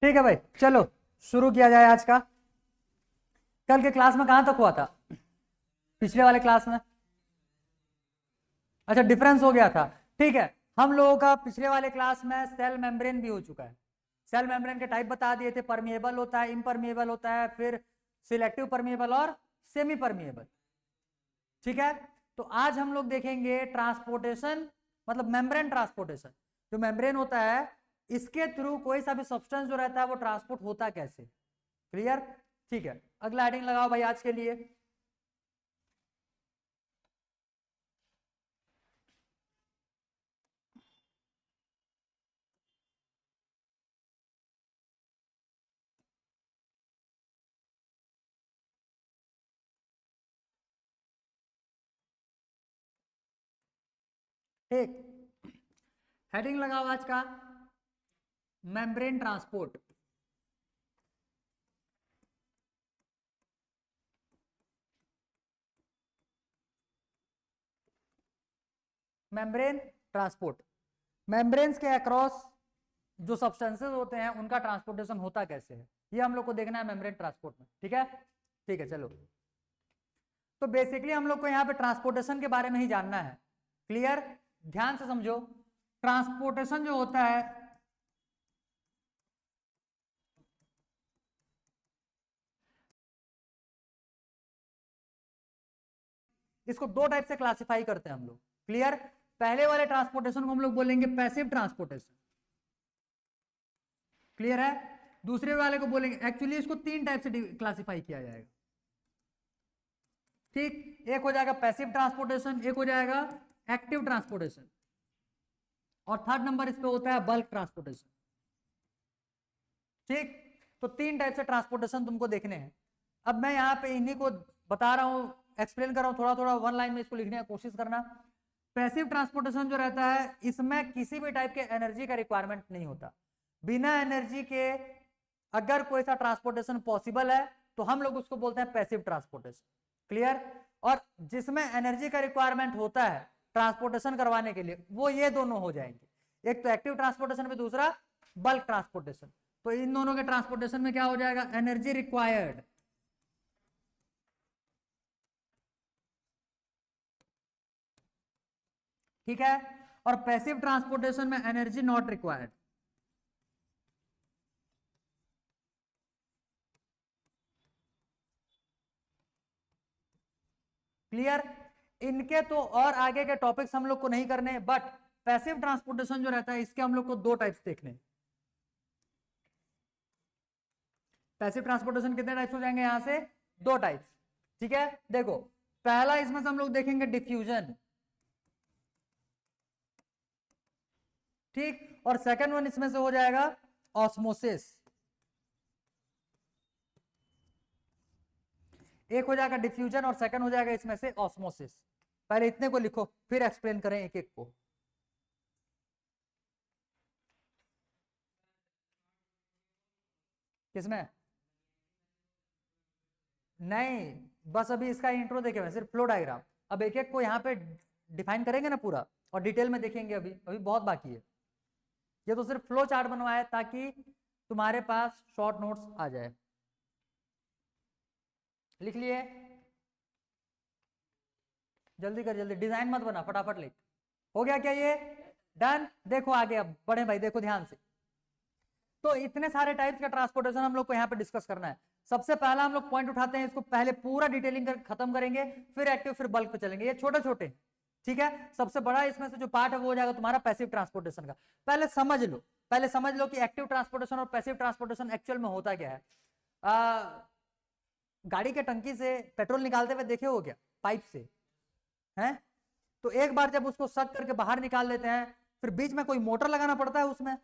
ठीक है भाई, चलो शुरू किया जाए आज का। कल के क्लास में कहां तक हुआ था? पिछले वाले क्लास में अच्छा डिफरेंस हो गया था। ठीक है, हम लोगों का पिछले वाले क्लास में सेल मेम्ब्रेन भी हो चुका है। सेल मेम्ब्रेन के टाइप बता दिए थे, परमिएबल होता है, इम्परमिएबल होता है, फिर सिलेक्टिव परमिएबल और सेमी परमिएबल। ठीक है, तो आज हम लोग देखेंगे ट्रांसपोर्टेशन, मतलब मेम्ब्रेन ट्रांसपोर्टेशन। जो मेम्ब्रेन होता है इसके थ्रू कोई सा भी सब्सटेंस जो रहता है वो ट्रांसपोर्ट होता कैसे। क्लियर? ठीक है, अगला हेडिंग लगाओ भाई आज के लिए। ठीक, हेडिंग लगाओ आज का, membrane transport. Membrane transport, membranes के अक्रॉस जो सब्सटेंसेस होते हैं उनका ट्रांसपोर्टेशन होता कैसे है, ये हम लोग को देखना है मेम्ब्रेन ट्रांसपोर्ट में। ठीक है, ठीक है, चलो। तो बेसिकली हम लोग को यहाँ पे ट्रांसपोर्टेशन के बारे में ही जानना है। क्लियर? ध्यान से समझो, ट्रांसपोर्टेशन जो होता है इसको दो टाइप से क्लासिफाई करते हैं हम लोग। क्लियर? पहले वाले ट्रांसपोर्टेशन को हम लोग बोलेंगे पैसिव ट्रांसपोर्टेशन। क्लियर है? दूसरे वाले को बोलेंगे, एक्चुअली इसको तीन टाइप से क्लासिफाई किया जाएगा। ठीक, एक हो जाएगा पैसिव ट्रांसपोर्टेशन, एक हो जाएगा एक्टिव ट्रांसपोर्टेशन, और थर्ड नंबर इस पे होता है बल्क ट्रांसपोर्टेशन। ठीक, तो तीन टाइप से ट्रांसपोर्टेशन तुमको देखने हैं। अब मैं यहाँ पे इन्हीं को बता रहा हूँ, एक्सप्लेन कर रहा हूँ, थोड़ा थोड़ा वन लाइन में इसको लिखने की कोशिश करना। पैसिव ट्रांसपोर्टेशन जो रहता है इसमें किसी भी टाइप के एनर्जी का रिक्वायरमेंट नहीं होता। बिना एनर्जी के अगर कोई सा ट्रांसपोर्टेशन पॉसिबल है तो हम लोग उसको बोलते हैं पैसिव ट्रांसपोर्टेशन। क्लियर? और जिसमें एनर्जी का रिक्वायरमेंट होता है ट्रांसपोर्टेशन करवाने के लिए वो ये दोनों हो जाएंगे, एक तो एक्टिव ट्रांसपोर्टेशन में, दूसरा बल्क ट्रांसपोर्टेशन। तो इन दोनों के ट्रांसपोर्टेशन में क्या हो जाएगा? Energy required. ठीक है, और पैसिव ट्रांसपोर्टेशन में एनर्जी नॉट रिक्वायर्ड। क्लियर? इनके तो और आगे के टॉपिक्स हम लोग को नहीं करने, बट पैसिव ट्रांसपोर्टेशन जो रहता है इसके हम लोग को दो टाइप्स देखने। पैसिव ट्रांसपोर्टेशन कितने टाइप्स हो जाएंगे यहां से? दो टाइप्स। ठीक है, देखो पहला इसमें से हम लोग देखेंगे डिफ्यूजन। ठीक, और सेकंड वन इसमें से हो जाएगा ऑस्मोसिस। एक हो जाएगा डिफ्यूजन और सेकंड हो जाएगा इसमें से ऑस्मोसिस। पहले इतने को लिखो फिर एक्सप्लेन करें एक एक को। किसमें? नहीं, बस अभी इसका इंट्रो देखे हुए, सिर्फ फ्लो डायग्राम। अब एक एक को यहाँ पे डिफाइन करेंगे ना पूरा, और डिटेल में देखेंगे। अभी अभी बहुत बाकी है। ये तो सिर्फ फ्लो चार्ट बनवाया है ताकि तुम्हारे पास शॉर्ट नोट्स आ जाए। लिख लिए? जल्दी कर, जल्दी, डिजाइन मत बना, फटाफट लिख। हो गया क्या ये? डन। देखो आगे, अब बड़े भाई देखो ध्यान से। तो इतने सारे टाइप्स का ट्रांसपोर्टेशन हम लोग को यहाँ पे डिस्कस करना है। सबसे पहला हम लोग पॉइंट उठाते हैं, इसको पहले पूरा डिटेलिंग कर खत्म करेंगे, फिर एक्टिव, फिर बल्क पे चलेंगे। ये छोटे छोटे, ठीक है। सबसे बड़ा इसमें से जो पार्ट है वो हो जाएगा तुम्हारा पैसिव ट्रांसपोर्टेशन का। पहले समझ लो, पहले समझ लो कि एक्टिव ट्रांसपोर्टेशन और पैसिव ट्रांसपोर्टेशन एक्चुअल में होता क्या है। गाड़ी के टंकी से पेट्रोल निकालते हुए देखे हो क्या? पाइप से, हैं? तो एक बार जब उसको सक करके बाहर निकाल लेते हैं, फिर बीच में कोई मोटर लगाना पड़ता है, उसमें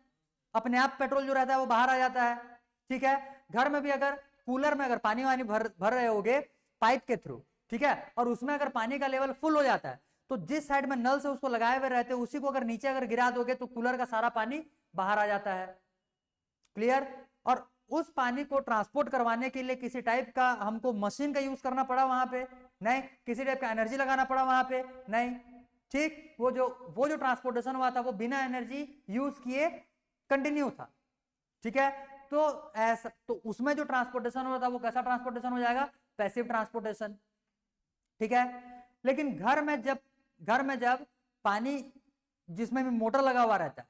अपने आप पेट्रोल जो रहता है वो बाहर आ जाता है। ठीक है, घर में भी अगर कूलर में अगर पानी वानी भर रहे होगे पाइप के थ्रू, ठीक है, और उसमें अगर पानी का लेवल फुल हो जाता है तो जिस साइड में नल से उसको लगाए हुए रहते हैं उसी को अगर नीचे अगर गिरा दोगे तो कूलर का सारा पानी बाहर आ जाता है। क्लियर? और उस पानी को ट्रांसपोर्ट करवाने के लिए किसी टाइप का हमको मशीन का यूज करना पड़ा वहां पे? नहीं। किसी टाइप का एनर्जी लगाना पड़ा वहां पे? नहीं। ठीक, वो जो ट्रांसपोर्टेशन हुआ था वो बिना एनर्जी यूज किए कंटिन्यू था। ठीक है, तो ऐसा, तो उसमें जो ट्रांसपोर्टेशन होता है वो कैसा ट्रांसपोर्टेशन हो जाएगा, पैसिव ट्रांसपोर्टेशन, ठीक है। लेकिन घर में जब पानी, जिसमें भी मोटर लगा हुआ रहता है,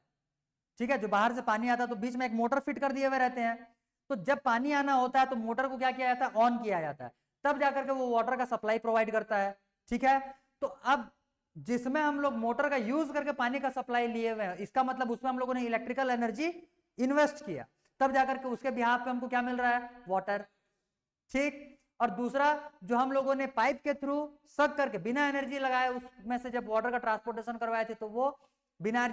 ठीक है, जो बाहर से पानी आता है तो बीच में एक मोटर फिट कर दिए हुए रहते हैं, तो जब पानी आना होता है तो मोटर को क्या किया जाता है, ऑन किया जाता है, तब जाकर के वो वाटर का सप्लाई प्रोवाइड करता है, ठीक है। तो अब जिसमें हम लोग मोटर का यूज करके पानी का सप्लाई लिए हुए हैं, इसका मतलब उसमें हम लोगों ने इलेक्ट्रिकल एनर्जी इन्वेस्ट किया, तब जाकर के उसके बिहाफ पे हमको क्या मिल रहा है, वाटर, ठीक। और दूसरा, जो हम लोगों ने पाइप के थ्रू सक करके बिना एनर्जी लगाए उसमें से जब वाटर का ट्रांसपोर्टेशन करवाए थे, तो वो बिना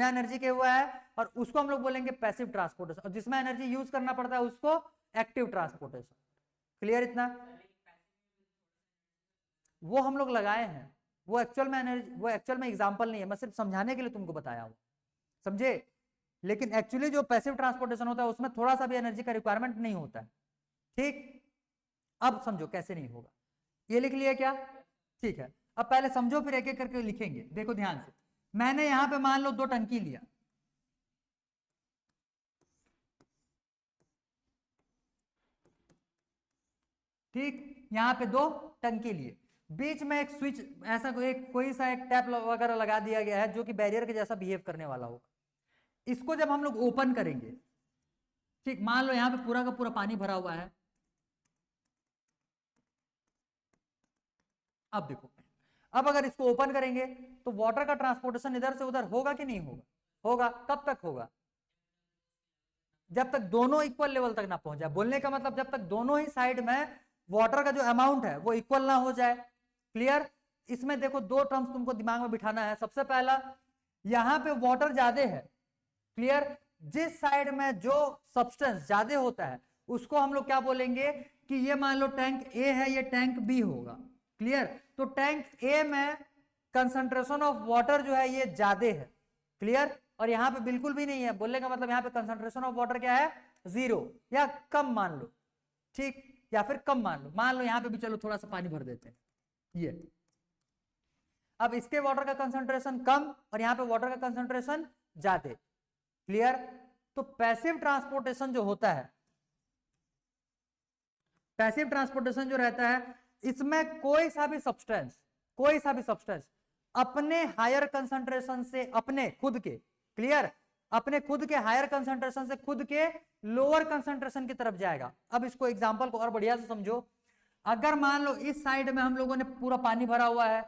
एनर्जी के हुआ है, और उसको हम लोग बोलेंगे पैसिव ट्रांसपोर्टेशन, और जिसमें एनर्जी यूज करना पड़ता है उसको एक्टिव ट्रांसपोर्टेशन। क्लियर इतना? वो हम लोग लगाए हैं, वो एक्चुअल में एनर्जी, वो एक्चुअल में एग्जांपल नहीं है, मैं सिर्फ समझाने के लिए तुमको बताया हूं, समझे। लेकिन एक्चुअली जो पैसिव ट्रांसपोर्टेशन होता है उसमें थोड़ा सा भी एनर्जी का रिक्वायरमेंट नहीं होता है, ठीक। अब समझो कैसे नहीं होगा, ये लिख लिया क्या, ठीक है। अब पहले समझो, फिर एक एक करके लिखेंगे। देखो ध्यान से, मैंने यहां पे मान लो 2 टंकी लिया, ठीक, यहां पे 2 टंकी लिए, बीच में एक स्विच, ऐसा कोई सा एक टैप वगैरह लगा दिया गया है जो कि बैरियर के जैसा बिहेव करने वाला होगा। इसको जब हम लोग ओपन करेंगे, ठीक, मान लो यहां पे पूरा का पूरा पानी भरा हुआ है। अब देखो, अब अगर इसको ओपन करेंगे तो वाटर का ट्रांसपोर्टेशन इधर से उधर होगा कि नहीं होगा, होगा। कब तक होगा, जब तक दोनों इक्वल लेवल तक ना पहुंच जाए। बोलने का मतलब जब तक दोनों ही साइड में वाटर का जो अमाउंट है वो इक्वल ना हो जाए। क्लियर? इसमें देखो 2 टर्म्स तुमको दिमाग में बिठाना है। सबसे पहला, यहां पे वाटर ज्यादा है, क्लियर, जिस साइड में जो सब्सटेंस ज्यादा होता है उसको हम लोग क्या बोलेंगे कि ये मान लो टैंक ए है, ये टैंक बी होगा, क्लियर। तो टैंक ए में कंसंट्रेशन ऑफ वाटर जो है ये ज्यादा है, क्लियर, और यहां पे बिल्कुल भी नहीं है। बोलने का मतलब यहां पे कंसंट्रेशन ऑफ वाटर क्या है, 0 या कम मान लो, ठीक, या फिर कम मान लो यहां पे भी चलो थोड़ा सा पानी भर देते हैं, ये। अब इसके वाटर का कंसंट्रेशन कम और यहां पे वाटर का कंसंट्रेशन ज्यादा, क्लियर। तो पैसिव ट्रांसपोर्टेशन जो होता है, पैसिव ट्रांसपोर्टेशन जो रहता है, इसमें कोई सा भी सब्सटेंस अपने हायर कंसंट्रेशन से, अपने खुद के, क्लियर, अपने खुद के हायर कंसंट्रेशन से खुद के लोअर कंसंट्रेशन की तरफ जाएगा। अब इसको एग्जांपल को और बढ़िया से समझो। अगर मान लो इस साइड में हम लोगों ने पूरा पानी भरा हुआ है,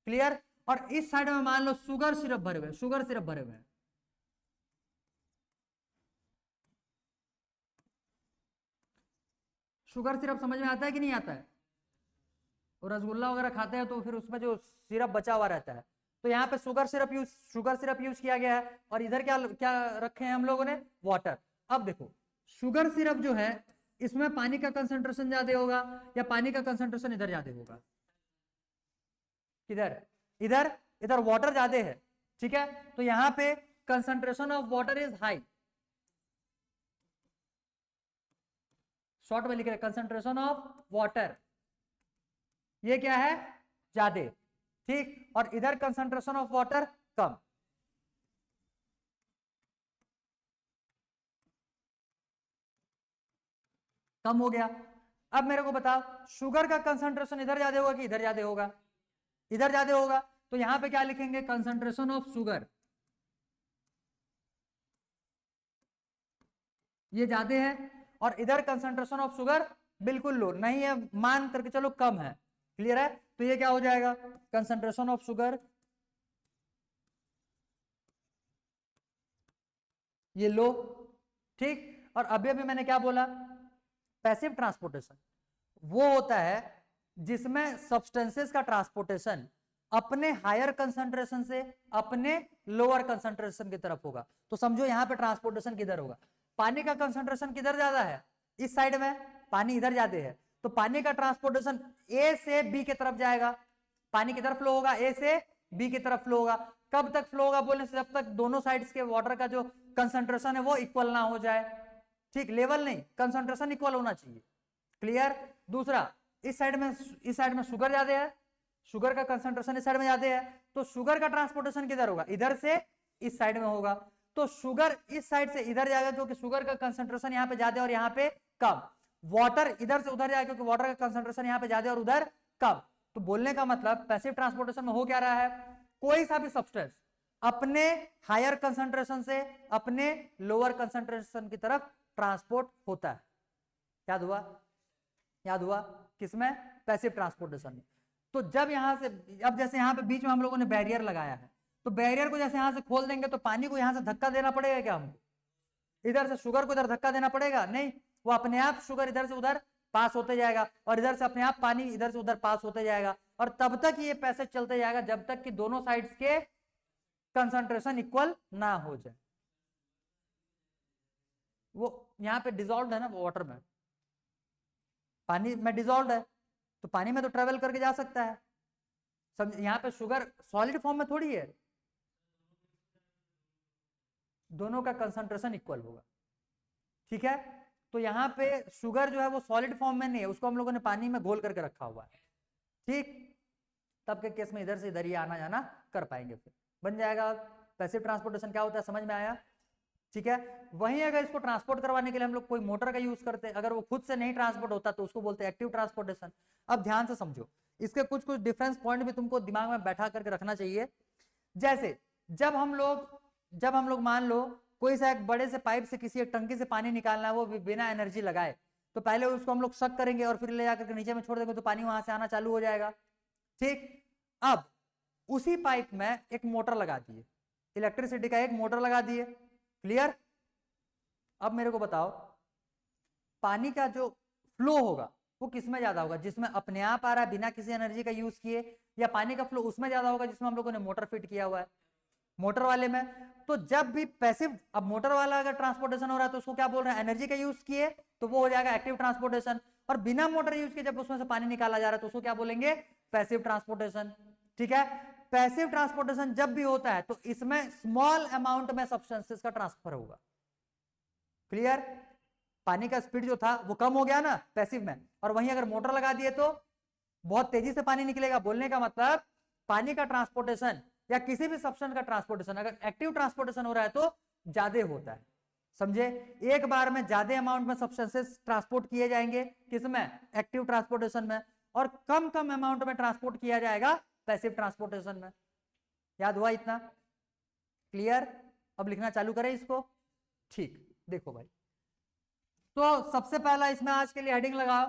क्लियर, और इस साइड में मान लो शुगर सिरप भरे हुए हैं, शुगर सिरप समझ में आता है कि नहीं आता है? और रसगुल्ला वगैरह खाते हैं तो फिर उसमें जो सिरप बचा हुआ रहता है, तो यहाँ पे शुगर सिरप यूज किया गया है, और इधर क्या क्या रखे हैं हम लोगों ने, वाटर। अब देखो, शुगर सिरप जो है इसमें पानी का कंसंट्रेशन ज्यादा होगा या पानी का कंसंट्रेशन इधर ज्यादा होगा? किधर? इधर, इधर वाटर ज्यादा है, ठीक है। तो यहाँ पे concentration of water is high, short में लिख रहे कंसंट्रेशन ऑफ वाटर, ये क्या है, ज्यादा, ठीक, और इधर कंसंट्रेशन ऑफ वाटर कम। कम हो गया। अब मेरे को बताओ, शुगर का कंसंट्रेशन इधर ज्यादा होगा कि इधर ज्यादा होगा? इधर ज्यादा होगा। तो यहां पे क्या लिखेंगे, कंसंट्रेशन ऑफ शुगर, ये ज्यादा है, और इधर कंसंट्रेशन ऑफ शुगर बिल्कुल लो नहीं है, मान करके चलो कम है, क्लियर है। तो ये क्या हो जाएगा, कंसंट्रेशन ऑफ शुगर ये लो, ठीक। और अभी मैंने क्या बोला, पैसिव ट्रांसपोर्टेशन वो होता है जिसमें सब्सटेंसेस का ट्रांसपोर्टेशन अपने हायर कंसंट्रेशन से अपने लोअर कंसंट्रेशन की तरफ होगा। तो समझो यहां पे ट्रांसपोर्टेशन किधर होगा, पानी का कंसंट्रेशन किधर ज्यादा है, इस साइड में, पानी इधर ज्यादा है, तो पानी का ट्रांसपोर्टेशन ए से बी की तरफ जाएगा। पानी किधर फ्लो होगा, ए से बी की तरफ फ्लो होगा। कब तक फ्लो होगा बोलने से, जब तक दोनों साइड्स के वाटर का जो कंसंट्रेशन है वो इक्वल ना हो जाए, ठीक, लेवल नहीं, कंसंट्रेशन इक्वल होना चाहिए, क्लियर। दूसरा, इस साइड में शुगर ज्यादा है, शुगर का कंसंट्रेशन इस साइड में ज्यादा है, तो शुगर का ट्रांसपोर्टेशन किधर होगा, इधर से इस साइड में होगा। तो शुगर इस साइड से इधर जाएगा क्योंकि शुगर का कंसंट्रेशन यहाँ पे ज्यादा और यहाँ पे कम। वाटर इधर से उधर जाएगा क्योंकि वाटर का कंसंट्रेशन यहाँ पे ज्यादा और उधर कम। तो बोलने का मतलब पैसिव ट्रांसपोर्टेशन में हो क्या रहा है, कोई सा भी सब्सटेंस अपने हायर कंसंट्रेशन से अपने लोअर कंसंट्रेशन की तरफ ट्रांसपोर्ट होता है। याद हुआ, याद हुआ किसमें, पैसिव ट्रांसपोर्टेशन में। तो जब यहां से, अब जैसे यहां पे बीच में हम लोगों ने बैरियर लगाया है, तो बैरियर को जैसे यहां से खोल देंगे तो पानी को यहां से धक्का देना पड़ेगा क्या हमको, इधर से शुगर को इधर धक्का देना पड़ेगा, नहीं, वो अपने आप शुगर इधर से उधर पास होते जाएगा और इधर से अपने आप पानी इधर से उधर पास होते जाएगा। और तब तक ये पैसेज चलते जाएगा जब तक कि दोनों साइड्स के कंसंट्रेशन इक्वल ना हो जाए। वो यहाँ पे डिजोल्व है ना, वो वाटर में, पानी में डिजोल्व है, तो पानी में तो ट्रेवल करके जा सकता है। समझ, यहाँ पे शुगर सॉलिड फॉर्म में थोड़ी है, दोनों का कंसंट्रेशन इक्वल होगा, ठीक है। तो यहाँ पे शुगर जो है वो सॉलिड फॉर्म में नहीं है, उसको हम लोगों ने पानी में घोल करके रखा हुआ है, ठीक। तब के केस में इधर से इधर ही आना जाना कर पाएंगे, फिर बन जाएगा। पैसिव ट्रांसपोर्टेशन क्या होता है समझ में आया, ठीक है। वहीं अगर इसको ट्रांसपोर्ट करवाने के लिए हम लोग कोई मोटर का यूज करते हैं, अगर वो खुद से नहीं ट्रांसपोर्ट होता तो उसको बोलते हैं एक्टिव ट्रांसपोर्टेशन। अब ध्यान से समझो, इसके कुछ कुछ डिफरेंस पॉइंट भी तुमको दिमाग में बैठा करके रखना चाहिए। जैसे जब हम लोग मान लो कोई सा एक बड़े से पाइप से किसी एक टंकी से पानी निकालना है, वो बिना एनर्जी लगाए, तो पहले उसको हम लोग सक करेंगे और फिर ले जाकर के नीचे में छोड़ देंगे तो पानी वहां से आना चालू हो जाएगा, ठीक। अब उसी पाइप में एक मोटर लगा दिए, इलेक्ट्रिसिटी का एक मोटर लगा दिए, क्लियर। अब मेरे को बताओ, पानी का जो फ्लो होगा वो किसमें ज्यादा होगा, जिसमें अपने आप आ रहा है बिना किसी एनर्जी का यूज किए, या पानी का फ्लो उसमें ज्यादा होगा जिसमें हम लोगों ने मोटर फिट किया हुआ है, मोटर वाले में। तो जब भी पैसिव, अब मोटर वाला अगर ट्रांसपोर्टेशन हो रहा है तो उसको क्या बोल रहे हैं, एनर्जी का यूज किए, तो वो हो जाएगा एक्टिव ट्रांसपोर्टेशन। और बिना मोटर यूज किए जब उसमें से पानी निकाला जा रहा है तो उसको क्या बोलेंगे, पैसिव ट्रांसपोर्टेशन, ठीक है। पैसिव ट्रांसपोर्टेशन जब भी होता है तो इसमें स्मॉल अमाउंट में सब्सटेंसेस का ट्रांसफर होगा, क्लियर। पानी का स्पीड जो था वो कम हो गया ना पैसिव में, और वहीं अगर मोटर लगा दिए तो बहुत तेजी से पानी निकलेगा। बोलने का मतलब पानी का ट्रांसपोर्टेशन या किसी भी सब्सटेंस का ट्रांसपोर्टेशन अगर एक्टिव ट्रांसपोर्टेशन हो रहा है तो ज्यादा होता है, समझे। एक बार में ज्यादा अमाउंट में सब्सटेंसेस ट्रांसपोर्ट किए जाएंगे किसमें, एक्टिव ट्रांसपोर्टेशन में, और कम कम अमाउंट में ट्रांसपोर्ट किया जाएगा पैसिव ट्रांसपोर्टेशन में। याद हुआ इतना, क्लियर। अब लिखना चालू करें इसको, ठीक। देखो भाई, तो सबसे पहला इसमें आज के लिए हेडिंग लगाओ,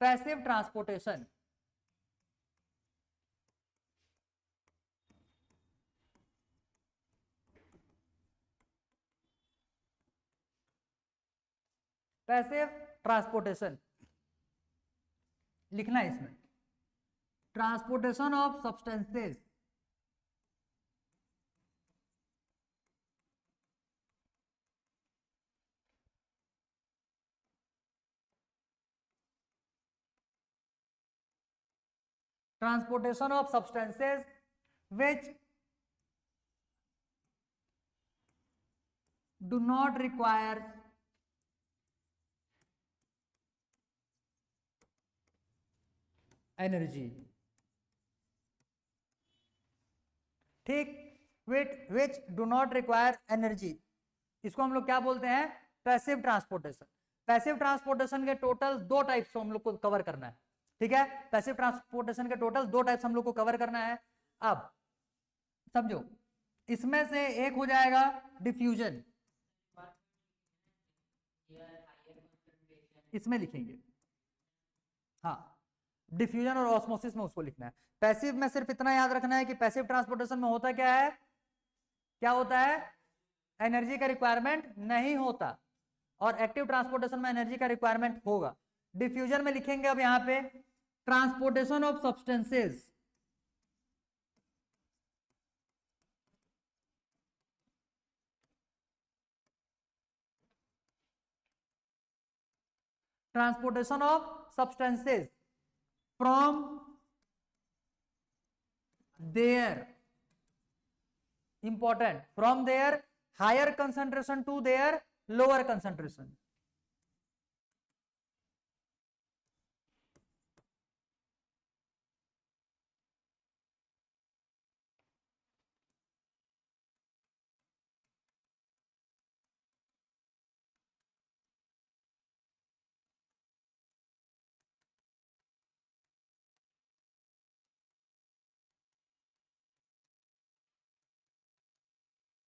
पैसिव ट्रांसपोर्टेशन। पैसिव ट्रांसपोर्टेशन लिखना है इसमें, transportation of substances transportation of substances which do not require energy, ठीक। which do not require energy, इसको हम लोग क्या बोलते हैं, पैसिव ट्रांसपोर्टेशन। पैसिव ट्रांसपोर्टेशन के टोटल दो टाइप्स हम लोग को कवर करना है, ठीक है। पैसिव ट्रांसपोर्टेशन के टोटल दो टाइप्स हम लोग को कवर करना है। अब समझो, इसमें से एक हो जाएगा डिफ्यूजन, इसमें लिखेंगे, हाँ, डिफ्यूजन और ऑस्मोसिस में उसको लिखना है। पैसिव में सिर्फ इतना याद रखना है कि पैसिव ट्रांसपोर्टेशन में होता क्या है, क्या होता है, एनर्जी का रिक्वायरमेंट नहीं होता, और एक्टिव ट्रांसपोर्टेशन में एनर्जी का रिक्वायरमेंट होगा। डिफ्यूजन में लिखेंगे अब यहां पे transportation of substances transportation of substances from their, important, from their higher concentration to their lower concentration.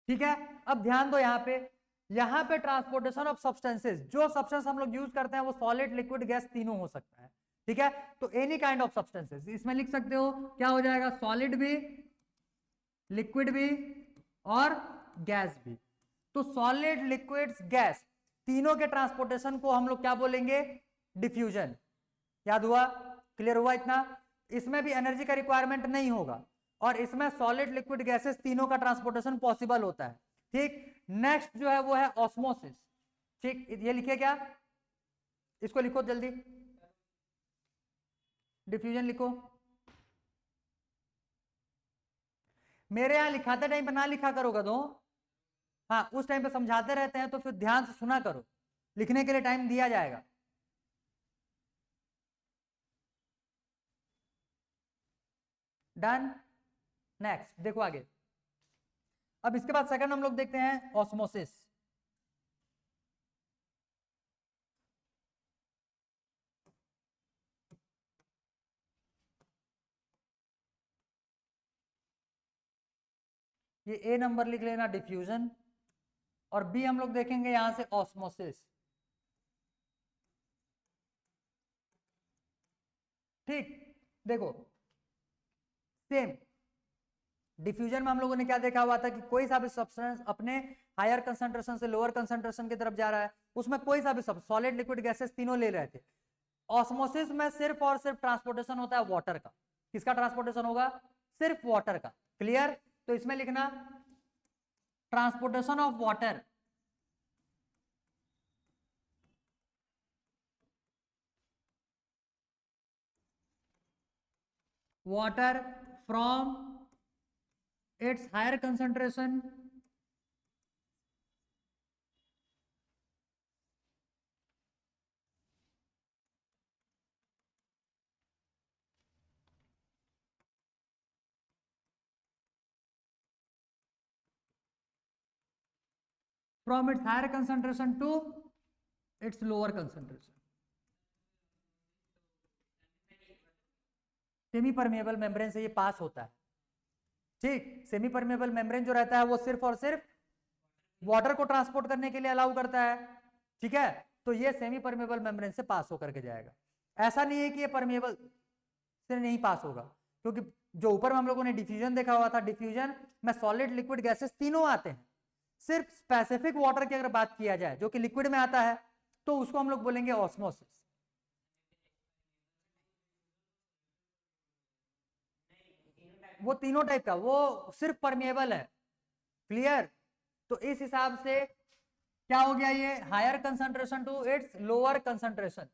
ठीक है, अब ध्यान दो यहाँ पे ट्रांसपोर्टेशन ऑफ सब्सटेंसेस, जो सब्सटेंस हम लोग यूज करते हैं वो सॉलिड, लिक्विड, गैस तीनों हो सकता है। ठीक है, तो एनी काइंड ऑफ सब्सटेंसेस, इसमें लिख सकते हो क्या हो जाएगा, सॉलिड भी, लिक्विड भी और गैस भी। तो सॉलिड, लिक्विड्स, गैस तीनों के ट्रांसपोर्टेशन को हम लोग क्या बोलेंगे, डिफ्यूजन। याद हुआ, क्लियर हुआ इतना? इसमें भी एनर्जी का रिक्वायरमेंट नहीं होगा और इसमें सॉलिड, लिक्विड, गैसेस तीनों का ट्रांसपोर्टेशन पॉसिबल होता है। ठीक, नेक्स्ट जो है वो है ऑस्मोसिस। ठीक, ये लिखिए क्या, इसको लिखो जल्दी, डिफ्यूजन लिखो। मेरे यहां लिखाते टाइम पे ना लिखा करोगा तो, हाँ उस टाइम पे समझाते रहते हैं तो फिर ध्यान से सुना करो, लिखने के लिए टाइम दिया जाएगा। डन, नेक्स्ट देखो आगे। अब इसके बाद सेकंड हम लोग देखते हैं ऑस्मोसिस। ये ए नंबर लिख लेना डिफ्यूजन, और बी हम लोग देखेंगे यहां से ऑस्मोसिस। ठीक, देखो सेम डिफ्यूजन में हम लोगों ने क्या देखा हुआ था कि कोई सा भी सब्सटेंस अपने हायर कंसंट्रेशन से लोअर कंसंट्रेशन की तरफ जा रहा है, उसमें कोई सा भी सॉलिड, लिक्विड, गैसेस तीनों ले रहे थे। ऑस्मोसिस में सिर्फ और सिर्फ ट्रांसपोर्टेशन होता है वाटर का। किसका ट्रांसपोर्टेशन होगा, सिर्फ वाटर का। क्लियर, तो इसमें लिखना transportation of water, water from its higher concentration from its higher concentration to its lower concentration। Semi permeable membrane से ये पास होता है। ठीक, सेमी परमेबल मेम्ब्रेन जो रहता है वो सिर्फ और सिर्फ वाटर को ट्रांसपोर्ट करने के लिए अलाउ करता है। ठीक है, तो ये सेमी परमेबल मेम्ब्रेन से पास होकर के जाएगा। ऐसा नहीं है कि ये परमेबल से नहीं पास होगा, क्योंकि जो ऊपर में हम लोगों ने डिफ्यूजन देखा हुआ था, डिफ्यूजन में सॉलिड, लिक्विड, गैसेस तीनों आते हैं। सिर्फ स्पेसिफिक वाटर की अगर बात किया जाए जो कि लिक्विड में आता है, तो उसको हम लोग बोलेंगे ऑस्मोसिस। वो तीनों टाइप का, वो सिर्फ परमेबल है। क्लियर, तो इस हिसाब से क्या हो गया, ये higher concentration to its lower concentration.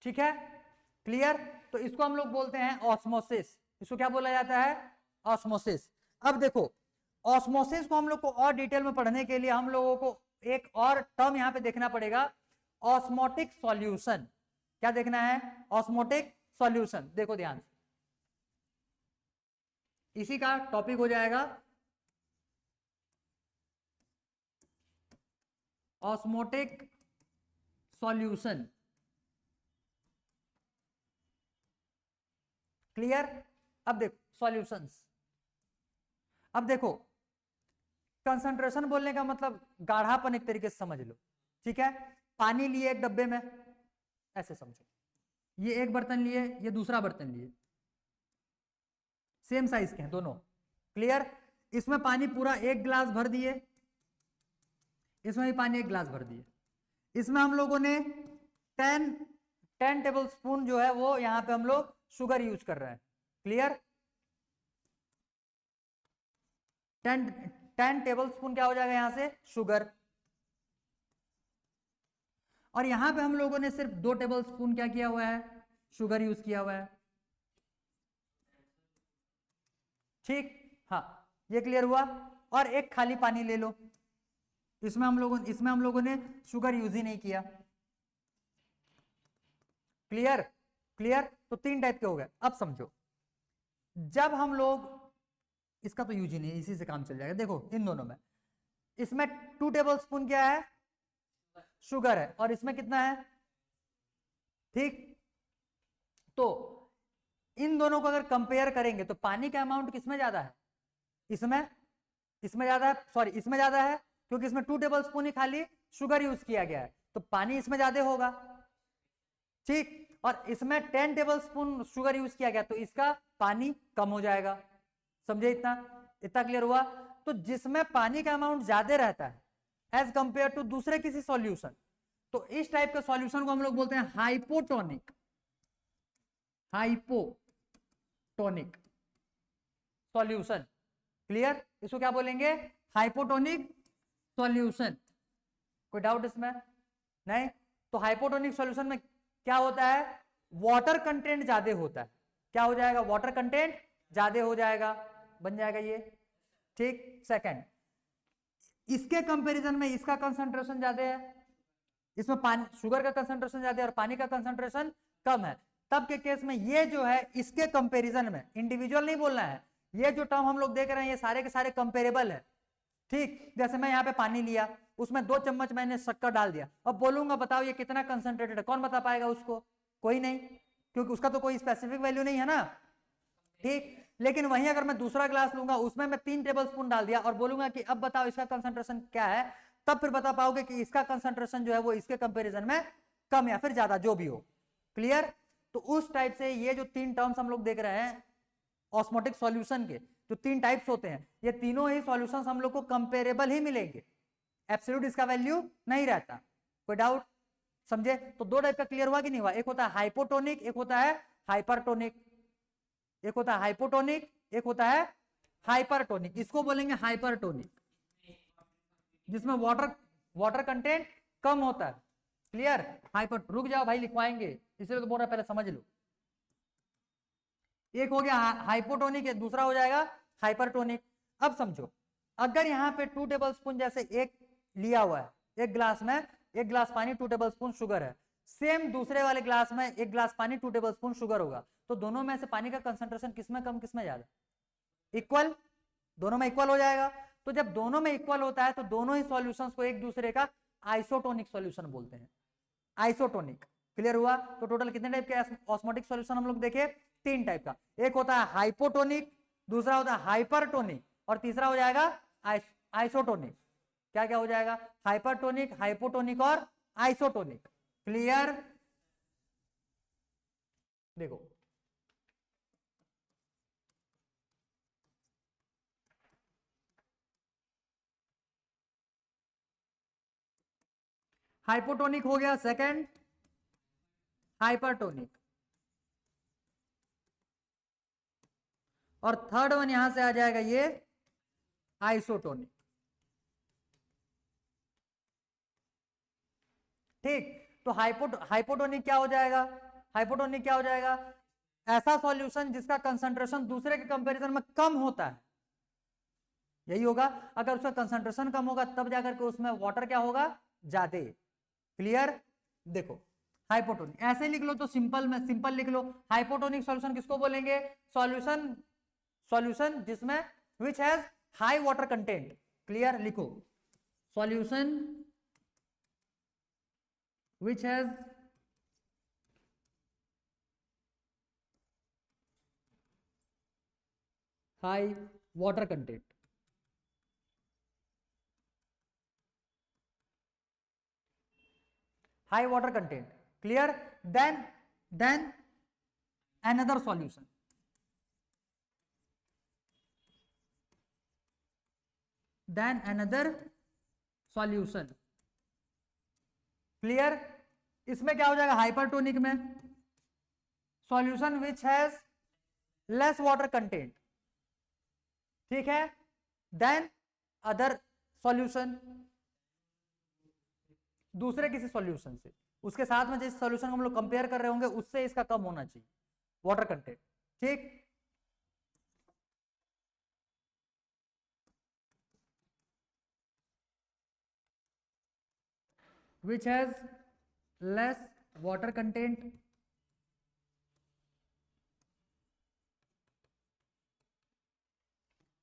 ठीक है, क्लियर, तो इसको हम लोग बोलते हैं ऑस्मोसिस। इसको क्या बोला जाता है, ऑस्मोसिस। अब देखो, ऑस्मोसिस को हम लोग को और डिटेल में पढ़ने के लिए हम लोगों को एक और टर्म यहां पे देखना पड़ेगा, ऑस्मोटिक सॉल्यूशन। क्या देखना है, ऑस्मोटिक सॉल्यूशन। देखो ध्यान से, इसी का टॉपिक हो जाएगा ऑस्मोटिक सॉल्यूशन। क्लियर, अब देखो सॉल्यूशंस। अब देखो, कंसंट्रेशन बोलने का मतलब गाढ़ापन एक तरीके से समझ लो। ठीक है, पानी लिए एक डब्बे में, ऐसे समझो, ये एक बर्तन लिए, ये दूसरा बर्तन लिए, सेम साइज के हैं दोनों। क्लियर, इसमें पानी पूरा एक गिलास भर दिए, इसमें भी पानी एक गिलास भर दिए। इसमें हम लोगों ने 10 टेबल स्पून जो है वो यहां पे हम लोग शुगर यूज कर रहे हैं। क्लियर, 10 टेबल स्पून क्या हो जाएगा यहां से, शुगर। और यहां पे हम लोगों ने सिर्फ 2 टेबल स्पून क्या किया हुआ है, शुगर यूज किया हुआ है। ठीक, हाँ ये क्लियर हुआ। और एक खाली पानी ले लो, इसमें हम लोगों ने शुगर यूज ही नहीं किया। क्लियर, क्लियर, तो 3 टाइप के हो गए। अब समझो, जब हम लोग, इसका तो यूज ही नहीं, इसी से काम चल जाएगा। देखो इन दोनों में, इसमें 2 टेबल स्पून क्या है, शुगर है, और इसमें कितना है, ठीक, तो इन दोनों को अगर कंपेयर करेंगे तो पानी का अमाउंट किसमें ज्यादा है, इसमें इसमें ज्यादा है, सॉरी इसमें ज्यादा है, क्योंकि इसमें 2 टेबल स्पून ही खाली शुगर यूज किया गया है, तो पानी इसमें ज्यादा होगा, ठीक। और इसमें 10 टेबल स्पून शुगर यूज किया गया, तो इसका पानी कम हो जाएगा। समझे? इतना इतना क्लियर हुआ? तो जिसमें पानी का अमाउंट ज्यादा रहता है एज कंपेयर टू दूसरे किसी सॉल्यूशन, तो इस टाइप के सॉल्यूशन को हम लोग बोलते हैं हाइपोटोनिक, हाइपोटोनिक सॉल्यूशन। क्लियर? इसको क्या बोलेंगे? Hypotonic solution. कोई डाउट इसमें? नहीं? तो हाइपोटोनिक सॉल्यूशन में क्या होता है? वाटर कंटेंट ज्यादा होता है। क्या हो जाएगा? वाटर कंटेंट ज्यादा हो जाएगा, बन जाएगा ये, ठीक। सेकंड, इसके कंपैरिजन में इसका कंसंट्रेशन ज्यादा है, इसमें पानी शुगर का कंसंट्रेशन ज्यादा है और पानी का कंसंट्रेशन कम है। तब के केस में ये जो है इसके कंपैरिजन में, इंडिविजुअल नहीं बोलना है, ये जो टर्म हम लोग देख रहे हैं ये सारे के सारे कंपेरेबल है, ठीक। जैसे मैं यहाँ पे पानी लिया, उसमें 2 चम्मच मैंने शक्कर डाल दिया, अब बोलूंगा बताओ ये कितना कंसंट्रेटेड है, कौन बता पाएगा उसको? कोई नहीं, क्योंकि उसका तो कोई स्पेसिफिक वैल्यू नहीं है ना, ठीक। लेकिन वहीं अगर मैं दूसरा ग्लास लूंगा, उसमें मैं 3 टेबल स्पून डाल दिया और बोलूंगा कि अब बताओ इसका कंसंट्रेशन क्या है, तब फिर बता पाओगे कि इसका कंसंट्रेशन जो है वो इसके कंपैरिजन में कम या फिर ज्यादा, जो भी हो। क्लियर? तो उस टाइप से ये जो 3 टर्म्स हम लोग देख रहे हैं ऑस्मोटिक सॉल्यूशन के, जो 3 टाइप्स होते हैं, ये तीनों ही सॉल्यूशंस हम लोग को कंपेरेबल ही मिलेंगे, एब्सोल्यूट इसका वैल्यू नहीं रहता। कोई डाउट? समझे? तो 2 टाइप का क्लियर हुआ कि नहीं हुआ? एक होता है हाइपोटोनिक, एक होता है हाइपरटोनिक। एक होता है हाइपोटोनिक, एक होता है हाइपरटोनिक। इसको बोलेंगे हाइपरटोनिक, जिसमें वाटर कंटेंट कम होता है। क्लियर? हाइपर, रुक जाओ भाई लिखवाएंगे, इसलिए तो बोल रहा पहले समझ लो। एक हो गया हाइपोटोनिक, दूसरा हो जाएगा हाइपरटोनिक। अब समझो, अगर यहाँ पे 2 टेबल स्पून जैसे एक लिया हुआ है, एक ग्लास में 1 ग्लास पानी 2 टेबल स्पून शुगर है, सेम दूसरे वाले ग्लास में 1 ग्लास पानी 2 टेबल स्पून शुगर होगा, तो दोनों में से पानी का कंसंट्रेशन किसमें कम किसमें ज्यादा? इक्वल, दोनों में इक्वल हो जाएगा। तो जब दोनों में इक्वल होता है तो दोनों ही सॉल्यूशंस को एक दूसरे का आइसोटोनिक सॉल्यूशन बोलते हैं, आइसोटोनिक। क्लियर हुआ? तो टोटल कितने टाइप के ऑस्मोटिक सॉल्यूशन हम लोग देखे? 3 टाइप का। एक होता है हाइपोटोनिक, दूसरा होता है हाइपरटोनिक, और तीसरा हो जाएगा आइसोटोनिक। क्या क्या हो जाएगा? हाइपरटोनिक, हाइपोटोनिक और आइसोटोनिक। क्लियर? देखो, हाइपोटोनिक हो गया सेकंड, हाइपरटोनिक, और थर्ड वन यहां से आ जाएगा ये आइसोटोनिक, ठीक। तो हाइपोटोनिक क्या हो जाएगा? हाइपोटोनिक क्या हो जाएगा? ऐसा सॉल्यूशन जिसका कंसंट्रेशन दूसरे के कंपैरिजन में कम होता है, यही होगा। अगर उसका कंसंट्रेशन कम होगा तब जाकर के उसमें वाटर क्या होगा? ज्यादा। क्लियर? देखो, हाइपोटोनिक ऐसे लिख लो तो सिंपल में सिंपल लिख लो, हाइपोटोनिक सॉल्यूशन किसको बोलेंगे? सॉल्यूशन सॉल्यूशन जिसमें which has high water content. Clear? लिखो, solution which has high water content. High water content. Clear? Then another solution, then another solution। क्लियर? इसमें क्या हो जाएगा? हाइपरटोनिक में solution which has less water content, ठीक है। देन अदर सॉल्यूशन, दूसरे किसी सॉल्यूशन से, उसके साथ में जिस सॉल्यूशन को हम लोग कंपेयर कर रहे होंगे उससे इसका कम होना चाहिए वाटर कंटेंट, ठीक। which has less water content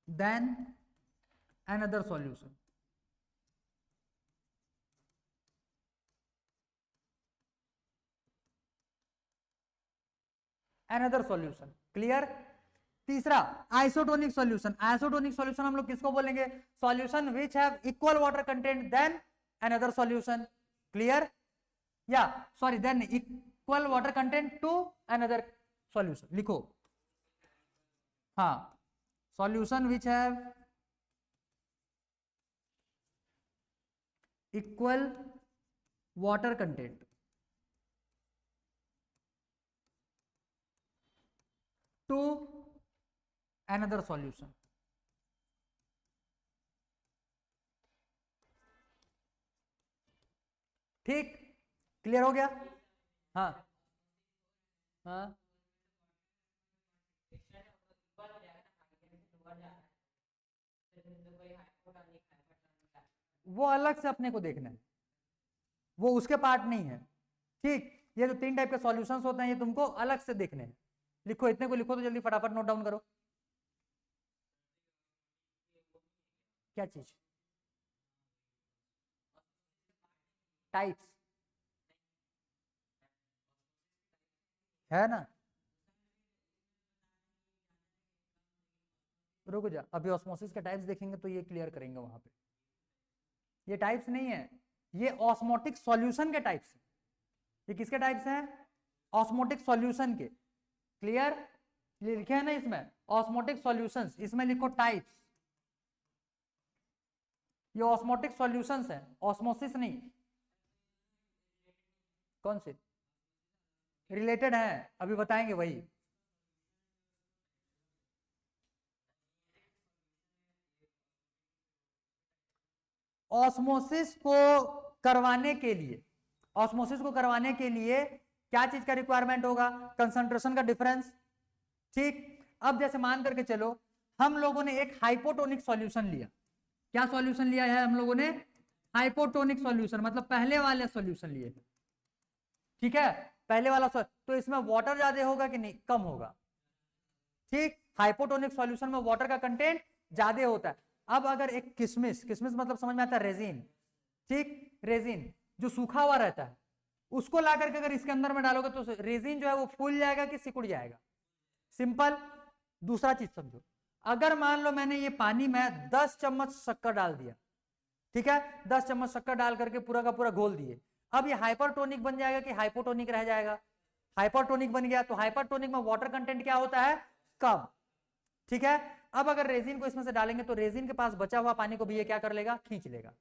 than another solution। another solution क्लियर। तीसरा आइसोटोनिक सॉल्यूशन। आइसोटोनिक सॉल्यूशन हम लोग किसको बोलेंगे? Solution which have equal water content then another solution. Clear, या sorry then equal water content to another solution. लिखो, हाँ, solution which have equal water content to another solution. ठीक, clear हो गया? हाँ हाँ, वो अलग से अपने को देखना है, वो उसके पार्ट नहीं है। ठीक, ये जो तीन टाइप के सॉल्यूशंस होते हैं ये तुमको अलग से देखने हैं। लिखो, इतने को लिखो तो जल्दी फटाफट नोट डाउन करो। क्या चीज? टाइप्स है ना। रुको जा, अभी ऑस्मोसिस के टाइप्स देखेंगे तो ये क्लियर करेंगे वहां पे। ये टाइप्स नहीं है, ये ऑस्मोटिक सॉल्यूशन के टाइप्स है। ये किसके टाइप्स हैं? ऑस्मोटिक सॉल्यूशन के। क्लियर, ये लिखे हैं ना इसमें ऑस्मोटिक सॉल्यूशंस, इसमें लिखो टाइप्स। ये ऑस्मोटिक सॉल्यूशंस है, ऑस्मोसिस नहीं। कौन से रिलेटेड है अभी बताएंगे वही। ऑस्मोसिस को करवाने के लिए, ऑस्मोसिस को करवाने के लिए क्या चीज का रिक्वायरमेंट होगा? कंसंट्रेशन का डिफरेंस। ठीक, अब जैसे मान करके चलो हम लोगों ने एक हाइपोटोनिक सॉल्यूशन लिया। क्या सॉल्यूशन लिया है हम लोगों ने? हाइपोटोनिक सॉल्यूशन, मतलब पहले वाले सॉल्यूशन लिए थे। ठीक है, पहले वाला तो इसमें वाटर ज्यादा होगा कि नहीं? कम होगा। ठीक, हाइपोटोनिक सॉल्यूशन में वाटर का कंटेंट ज्यादा होता है। अब अगर एक किशमिश, किशमिश मतलब समझ में आता है रेजिन, ठीक, रेजिन जो सूखा हुआ रहता है उसको ला करके अगर इसके अंदर में डालोगे तो रेजिन जो है वो फूल जाएगा कि सिकुड़ जाएगा? सिंपल। दूसरा चीज समझो, अगर मान लो मैंने ये पानी में 10 चम्मच शक्कर डाल दिया, ठीक है, 10 चम्मच शक्कर डाल करके पूरा का पूरा घोल दिए, अब ये हाइपरटोनिक बन जाएगा कि हाइपोटोनिक रह जाएगा? हाइपरटोनिक बन गया। तो हाइपरटोनिक में वाटर कंटेंट क्या होता है? कम। ठीक है, अब अगर रेजिन को इसमें से डालेंगे तो रेजिन के पास बचा हुआ पानी को भी ये क्या कर लेगा? खींच लेगा।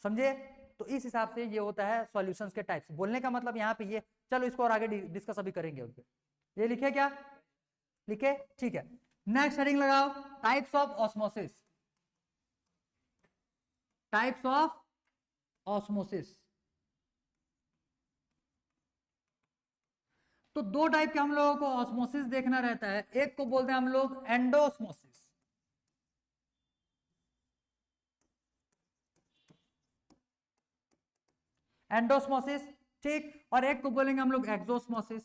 समझे? तो इस हिसाब से ये होता है सॉल्यूशंस के टाइप्स। बोलने का मतलब यहाँ पे ये, चलो इसको और आगे डिस्कस अभी करेंगे उनके। ये लिखे क्या? लिखे, ठीक है। नेक्स्ट हेडिंग लगाओ, types of osmosis. Types of osmosis. तो दो टाइप के हम लोगों को ऑस्मोसिस देखना रहता है। एक को बोलते हैं हम लोग एंडोस्मोसिस, एंडोस्मोसिस, ठीक, और एक को बोलेंगे हम लोग एक्सोस्मोसिस।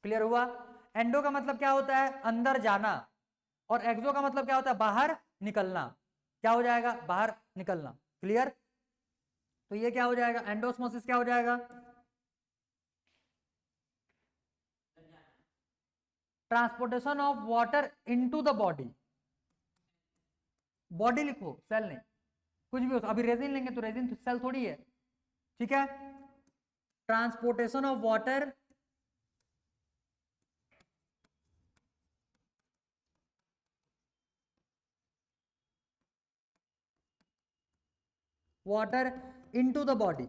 क्लियर हुआ? एंडो का मतलब क्या होता है? अंदर जाना, और एक्सो का मतलब क्या होता है? बाहर निकलना। क्या हो जाएगा? बाहर निकलना। क्लियर? तो ये क्या हो जाएगा? एंडोस्मोसिस क्या हो जाएगा? Transportation of water into the body. Body लिखो, सेल नहीं, कुछ भी हो। अभी रेजिन लेंगे तो रेजिन तो सेल थोड़ी है। ठीक है, transportation of water water into the body,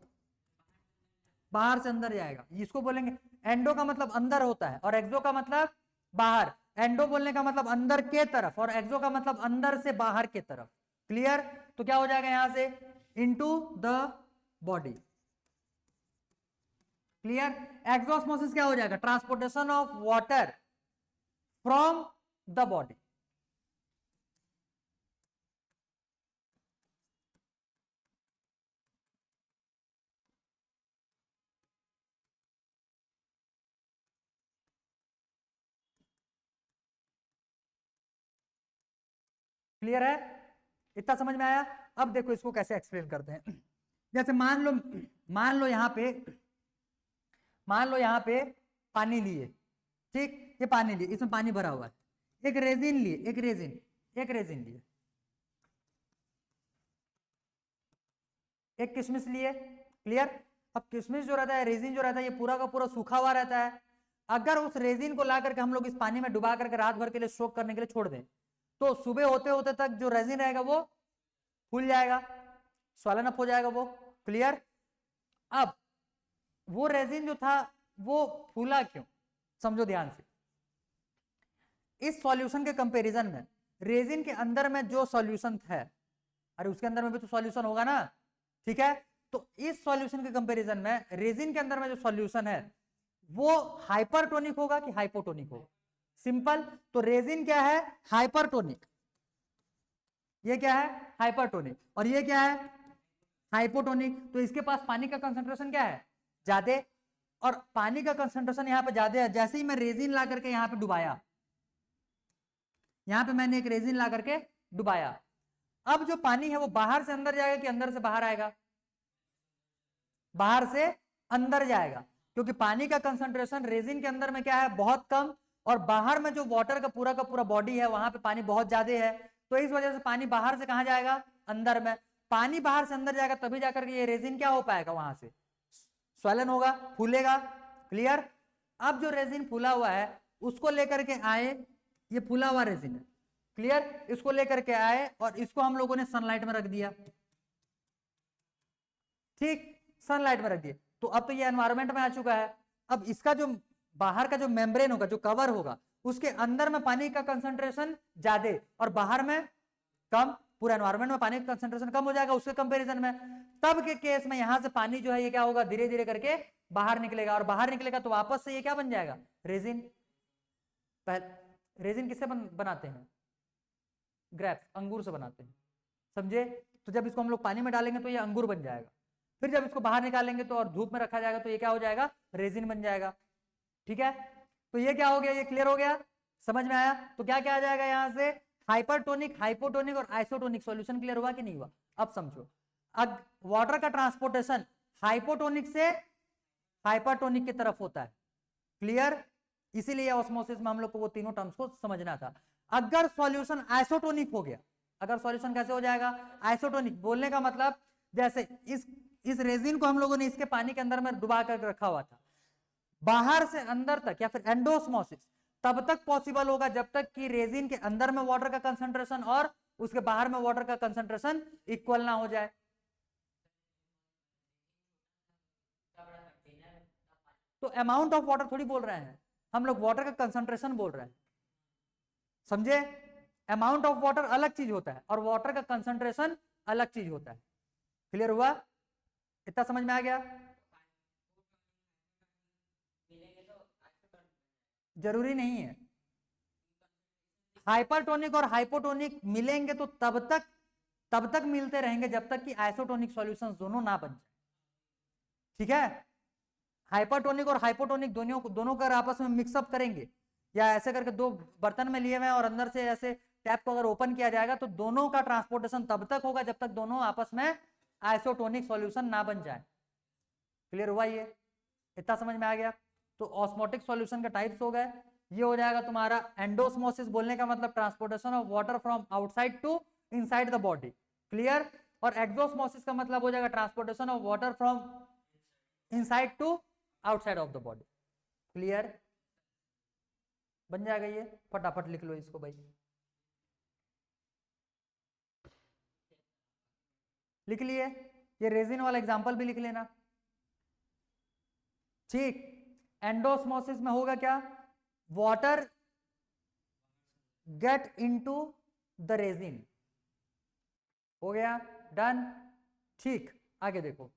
बाहर से अंदर जाएगा, इसको बोलेंगे। एंडो का मतलब अंदर होता है और एक्सो का मतलब बाहर। एंडो बोलने का मतलब अंदर के तरफ और एक्सो का मतलब अंदर से बाहर के तरफ। क्लियर? तो क्या हो जाएगा यहां से? Into the body. Clear? Exosmosis क्या हो जाएगा? Transportation of water from the body. Clear है? इतना समझ में आया? अब देखो इसको कैसे एक्सप्लेन करते हैं। जैसे मान लो यहाँ पे पानी लिए, ठीक, ये पानी लिए, इसमें पानी भरा हुआ है, एक रेजिन लिए, एक रेजिन लिए, एक किशमिश लिए, क्लियर। अब किशमिश जो रहता है, रेजिन जो रहता है, ये पूरा का पूरा सूखा हुआ रहता है। अगर उस रेजिन को ला करके हम लोग इस पानी में डुबा करके रात भर के लिए सोक करने के लिए छोड़ दें, तो सुबह होते होते तक जो रेजिन रहेगा वो फूल जाएगा, स्वलन अप हो जाएगा वो, क्लियर। अब वो रेजिन जो था वो फूला क्यों, समझो ध्यान से। इस सॉल्यूशन के कंपैरिजन में रेजिन के अंदर में जो सॉल्यूशन है, अरे उसके अंदर में भी तो सॉल्यूशन होगा ना, ठीक है। तो इस सॉल्यूशन के कंपैरिजन में रेजिन के अंदर में जो सॉल्यूशन है वो हाइपरटोनिक होगा कि हाइपोटोनिक होगा, सिंपल। तो रेजिन क्या है, हाइपरटोनिक, ये क्या है, हाइपरटोनिक, और ये क्या है, हाइपोटोनिक। तो इसके पास पानी का कंसंट्रेशन क्या है, ज्यादा, और पानी का कंसंट्रेशन यहाँ पे ज्यादा है। जैसे ही मैं रेजिन ला करके यहाँ पे डुबाया, यहाँ पे मैंने एक रेजिन ला करके डुबाया, अब जो पानी है वो बाहर से अंदर जाएगा कि अंदर से बाहर आएगा, बाहर से अंदर जाएगा, क्योंकि पानी का कंसंट्रेशन रेजिन के अंदर में क्या है, बहुत कम, और बाहर में जो वाटर का पूरा बॉडी है वहां पे पानी बहुत ज्यादा है। तो इस वजह से पानी बाहर से कहां जाएगा, अंदर में। पानी बाहर से अंदर जाएगा तभी जाकर के ये रेजिन क्या हो पाएगा, वहां से स्वलन होगा, फूलेगा, क्लियर। अब जो रेजिन फूला हुआ है उसको लेकर के आए, ये फूला हुआ रेजिन है, क्लियर, इसको लेकर के आए और इसको हम लोगों ने सनलाइट में रख दिया, ठीक, सनलाइट में रख दिया। तो अब तो ये एनवायरमेंट में आ चुका है। अब इसका जो बाहर का जो मेम्ब्रेन होगा, जो कवर होगा, उसके अंदर में पानी का कंसंट्रेशन ज्यादा और बाहर में कम, पूरा एनवायरमेंट में पानी का कंसंट्रेशन कम हो जाएगा उसके कंपैरिजन में। तब के केस में यहां से पानी जो है ये क्या होगा, धीरे धीरे करके बाहर निकलेगा, और बाहर निकलेगा तो वापस से ये क्या बन जाएगा, रेजिन। रेजिन किससे बनाते हैं, ग्रेप्स, अंगूर से बनाते हैं, समझे। तो जब इसको हम लोग पानी में डालेंगे तो ये अंगूर बन जाएगा, फिर जब इसको बाहर निकालेंगे तो और धूप में रखा जाएगा तो ये क्या हो जाएगा, रेजिन बन जाएगा, ठीक है। तो ये क्या हो गया, ये क्लियर हो गया, समझ में आया। तो क्या क्या आ जाएगा यहाँ से, हाइपरटोनिक, हाइपोटोनिक और आइसोटोनिक। सॉल्यूशन क्लियर हुआ कि नहीं हुआ, अब समझो। अब वाटर का ट्रांसपोर्टेशन हाइपोटोनिक से हाइपरटोनिक की तरफ होता है, क्लियर। इसीलिए ऑस्मोसिस में हम लोग को वो तीनों टर्म्स को समझना था। अगर सॉल्यूशन आइसोटोनिक हो गया, अगर सॉल्यूशन कैसे हो जाएगा, आइसोटोनिक, बोलने का मतलब जैसे इस रेजिन को हम लोगों ने इसके पानी के अंदर में डुबा कर रखा हुआ था, बाहर से अंदर तक या फिर एंडोस्मोसिस तब तक पॉसिबल होगा जब तक कि रेजिन के अंदर में वाटर का कंसंट्रेशन और उसके बाहर में वाटर का कंसंट्रेशन इक्वल ना हो जाए। तो अमाउंट ऑफ वाटर थोड़ी बोल रहे हैं हम लोग, वाटर का कंसंट्रेशन बोल रहे हैं, समझे। अमाउंट ऑफ वाटर अलग चीज होता है और वाटर का कंसंट्रेशन अलग चीज होता है, क्लियर हुआ, इतना समझ में आ गया। जरूरी नहीं है, हाइपरटोनिक और हाइपोटोनिक मिलेंगे तो तब तक मिलते रहेंगे जब तक कि आइसोटोनिक सॉल्यूशंस दोनों ना बन जाए, ठीक है। हाइपरटोनिक और हाइपोटोनिक दोनों का आपस में मिक्सअप करेंगे, या ऐसे करके दो बर्तन में लिए हुए और अंदर से ऐसे टैप को अगर ओपन किया जाएगा तो दोनों का ट्रांसपोर्टेशन तब तक होगा जब तक दोनों आपस में आइसोटोनिक सॉल्यूशन ना बन जाए, क्लियर हुआ, ये इतना समझ में आ गया। तो ऑस्मोटिक सॉल्यूशन के टाइप्स हो गए, ये हो जाएगा तुम्हारा एंडोस्मोसिस, बोलने का मतलब transportation of water from outside to inside the body, clear. और एक्सोस्मोसिस का मतलब हो जाएगा transportation of water from inside to outside of the body, clear, बन जाएगा ये। फटाफट लिख लो इसको भाई, लिख लिए। ये रेजिन वाला एग्जांपल भी लिख लेना, ठीक। एंडोस्मोसिस में होगा क्या, water get into the resin, हो गया, डन, ठीक। आगे देखो,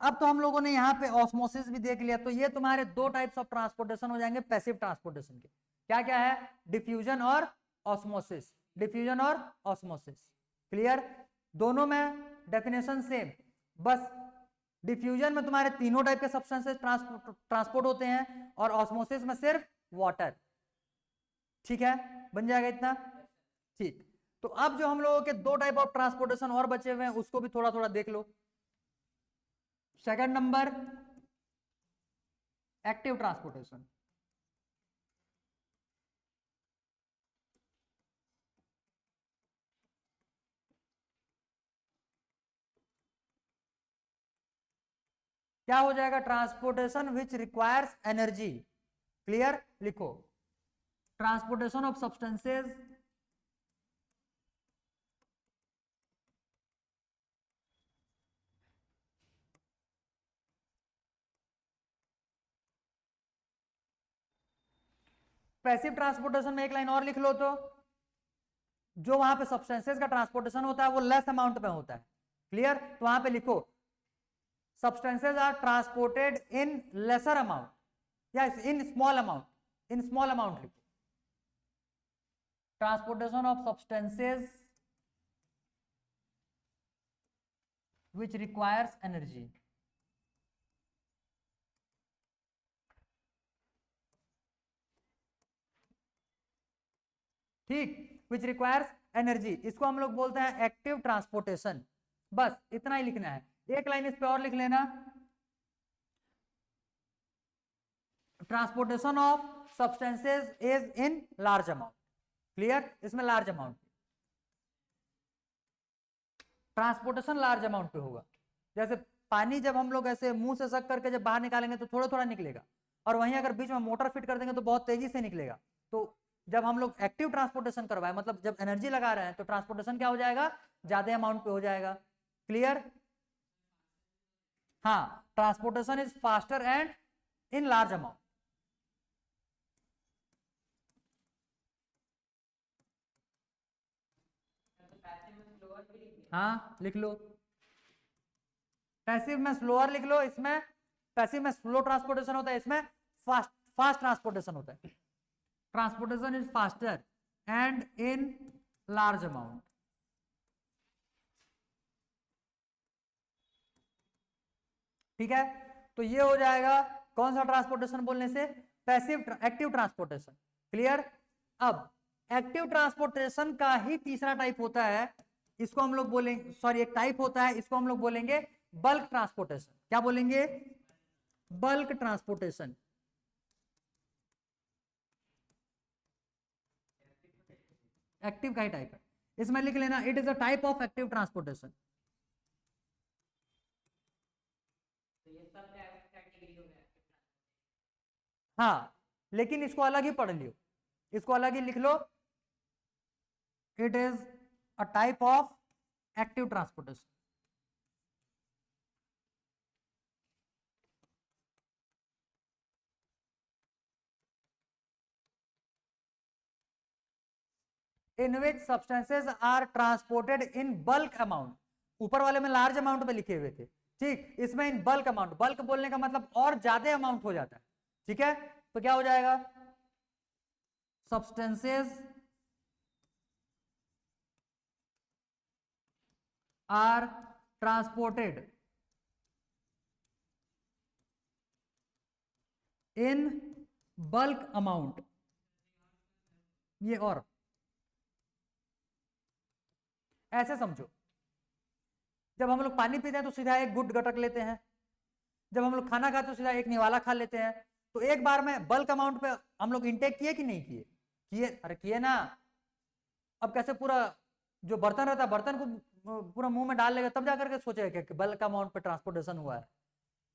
अब तो हम लोगों ने यहाँ पे ऑस्मोसिस भी देख लिया। तो ये तुम्हारे दो टाइप्स ऑफ ट्रांसपोर्टेशन हो जाएंगे पैसिव ट्रांसपोर्टेशन के, क्या क्या है, डिफ्यूजन और ऑस्मोसिस, डिफ्यूजन और ऑस्मोसिस, क्लियर। दोनों में डेफिनेशन सेम, बस डिफ्यूजन में तुम्हारे तीनों टाइप के सब्सटेंसेस ट्रांसपोर्ट होते हैं और ऑस्मोसिस में सिर्फ वाटर, ठीक है, बन जाएगा इतना, ठीक। तो अब जो हम लोगों के दो टाइप ऑफ ट्रांसपोर्टेशन और बचे हुए हैं उसको भी थोड़ा थोड़ा देख लो। Second number active transportation. क्या हो जाएगा? Transportation which requires energy. Clear? लिखो, transportation of substances passive transportation में एक लाइन और लिख लो, तो जो वहां पे सब्सटेंसेज का ट्रांसपोर्टेशन होता है वो लेस अमाउंट में होता है। क्लियर? तो वहां पे लिखो substances are transported in lesser amount, yes, in small amount, लिखो। transportation of substances which requires energy। ठीक, which requires energy, इसको हम लोग बोलते हैं एक्टिव ट्रांसपोर्टेशन। बस इतना ही लिखना है। एक लाइन इस पे और लिख लेना, transportation of substances is in large amount. Clear? इसमें large amount, transportation large amount पे होगा। जैसे पानी जब हम लोग ऐसे मुंह से सक करके जब बाहर निकालेंगे तो थोड़ा थोड़ा निकलेगा, और वहीं अगर बीच में मोटर फिट कर देंगे तो बहुत तेजी से निकलेगा। तो जब हम लोग एक्टिव ट्रांसपोर्टेशन करवाए, मतलब जब एनर्जी लगा रहे हैं, तो ट्रांसपोर्टेशन क्या हो जाएगा? ज्यादा अमाउंट पे हो जाएगा। क्लियर? हाँ, transportation is faster and in large amount. हाँ, लिख लो, पैसिव में स्लोअर लिख लो, इसमें पैसिव में स्लो ट्रांसपोर्टेशन होता है, इसमें फास्ट फास्ट ट्रांसपोर्टेशन होता है। Transportation is faster and in large amount. ठीक है? तो ये हो जाएगा कौन सा ट्रांसपोर्टेशन बोलने से? Passive active transportation. क्लियर? अब एक्टिव ट्रांसपोर्टेशन का ही तीसरा टाइप होता है, इसको हम लोग बोलेंगे, सॉरी, एक टाइप होता है, इसको हम लोग बोलेंगे बल्क ट्रांसपोर्टेशन। क्या बोलेंगे? Bulk transportation. एक्टिव का ही टाइप है, इसमें लिख लेना, it is a type of active transportation. हाँ, लेकिन इसको अलग ही पढ़ लियो, इसको अलग ही लिख लो, it is a type of active transportation. in which substances are transported in bulk amount। ऊपर वाले में लार्ज अमाउंट में लिखे हुए थे, ठीक, इसमें इन बल्क अमाउंट, बल्क बोलने का मतलब और ज्यादा अमाउंट हो जाता है। ठीक है? तो क्या हो जाएगा? Substances are transported in bulk amount. ये और ऐसे समझो, जब हम लोग पानी पीते हैं तो सीधा एक गुड गटक लेते हैं, जब हम लोग खाना खाते हैं तो सीधा एक निवाला खा लेते हैं। तो एक बार में बल्क अमाउंट पे हम लोग इंटेक किए कि नहीं किए? किए, अरे किए ना। अब कैसे पूरा जो बर्तन रहता है, बर्तन को पूरा मुंह में डाल लेगा, तब जाकर के सोचेगा कि बल्क अमाउंट पे ट्रांसपोर्टेशन हुआ है,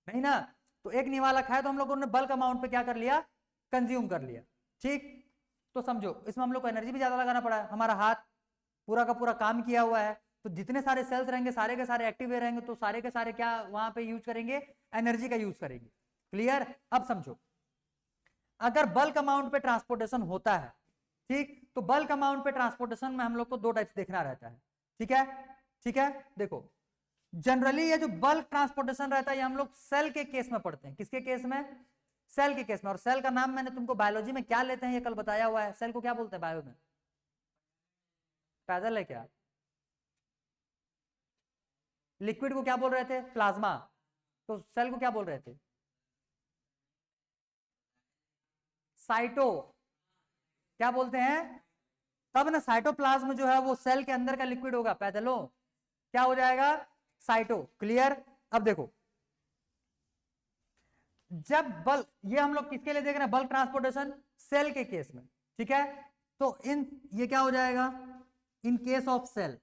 नहीं ना। तो एक निवाला खाया तो हम लोगों ने बल्क अमाउंट पे क्या कर लिया? कंज्यूम कर लिया। ठीक? तो समझो, इसमें हम लोग को एनर्जी भी ज्यादा लगाना पड़ा है, हमारा हाथ पूरा का पूरा काम किया हुआ है, तो जितने सारे सेल्स रहेंगे सारे के सारे एक्टिव रहेंगे, तो सारे के सारे क्या वहां पे यूज करेंगे? एनर्जी का यूज करेंगे। क्लियर? अब समझो, अगर बल्क अमाउंट पे ट्रांसपोर्टेशन होता है, ठीक, तो बल्क अमाउंट पे ट्रांसपोर्टेशन में हम लोग को दो टाइप्स देखना रहता है। ठीक है? ठीक है? देखो, जनरली ये जो बल्क ट्रांसपोर्टेशन रहता है, ये हम लोग सेल के केस में पढ़ते हैं। किसके केस में? सेल के केस में। और सेल का नाम मैंने तुमको बायोलॉजी में क्या लेते हैं ये कल बताया हुआ है। सेल को क्या बोलते हैं बायो में? पैदल है क्या? लिक्विड को क्या बोल रहे थे? प्लाज्मा। तो सेल को क्या बोल रहे थे? साइटो। क्या बोलते हैं? तब ना साइटोप्लाज्म जो है वो सेल के अंदर का लिक्विड होगा, पैदलो क्या हो जाएगा? साइटो। क्लियर? अब देखो, जब बल्क, ये हम लोग किसके लिए देख रहे हैं, बल्क ट्रांसपोर्टेशन सेल के केस में, ठीक है। तो ये क्या हो जाएगा, in case of cell,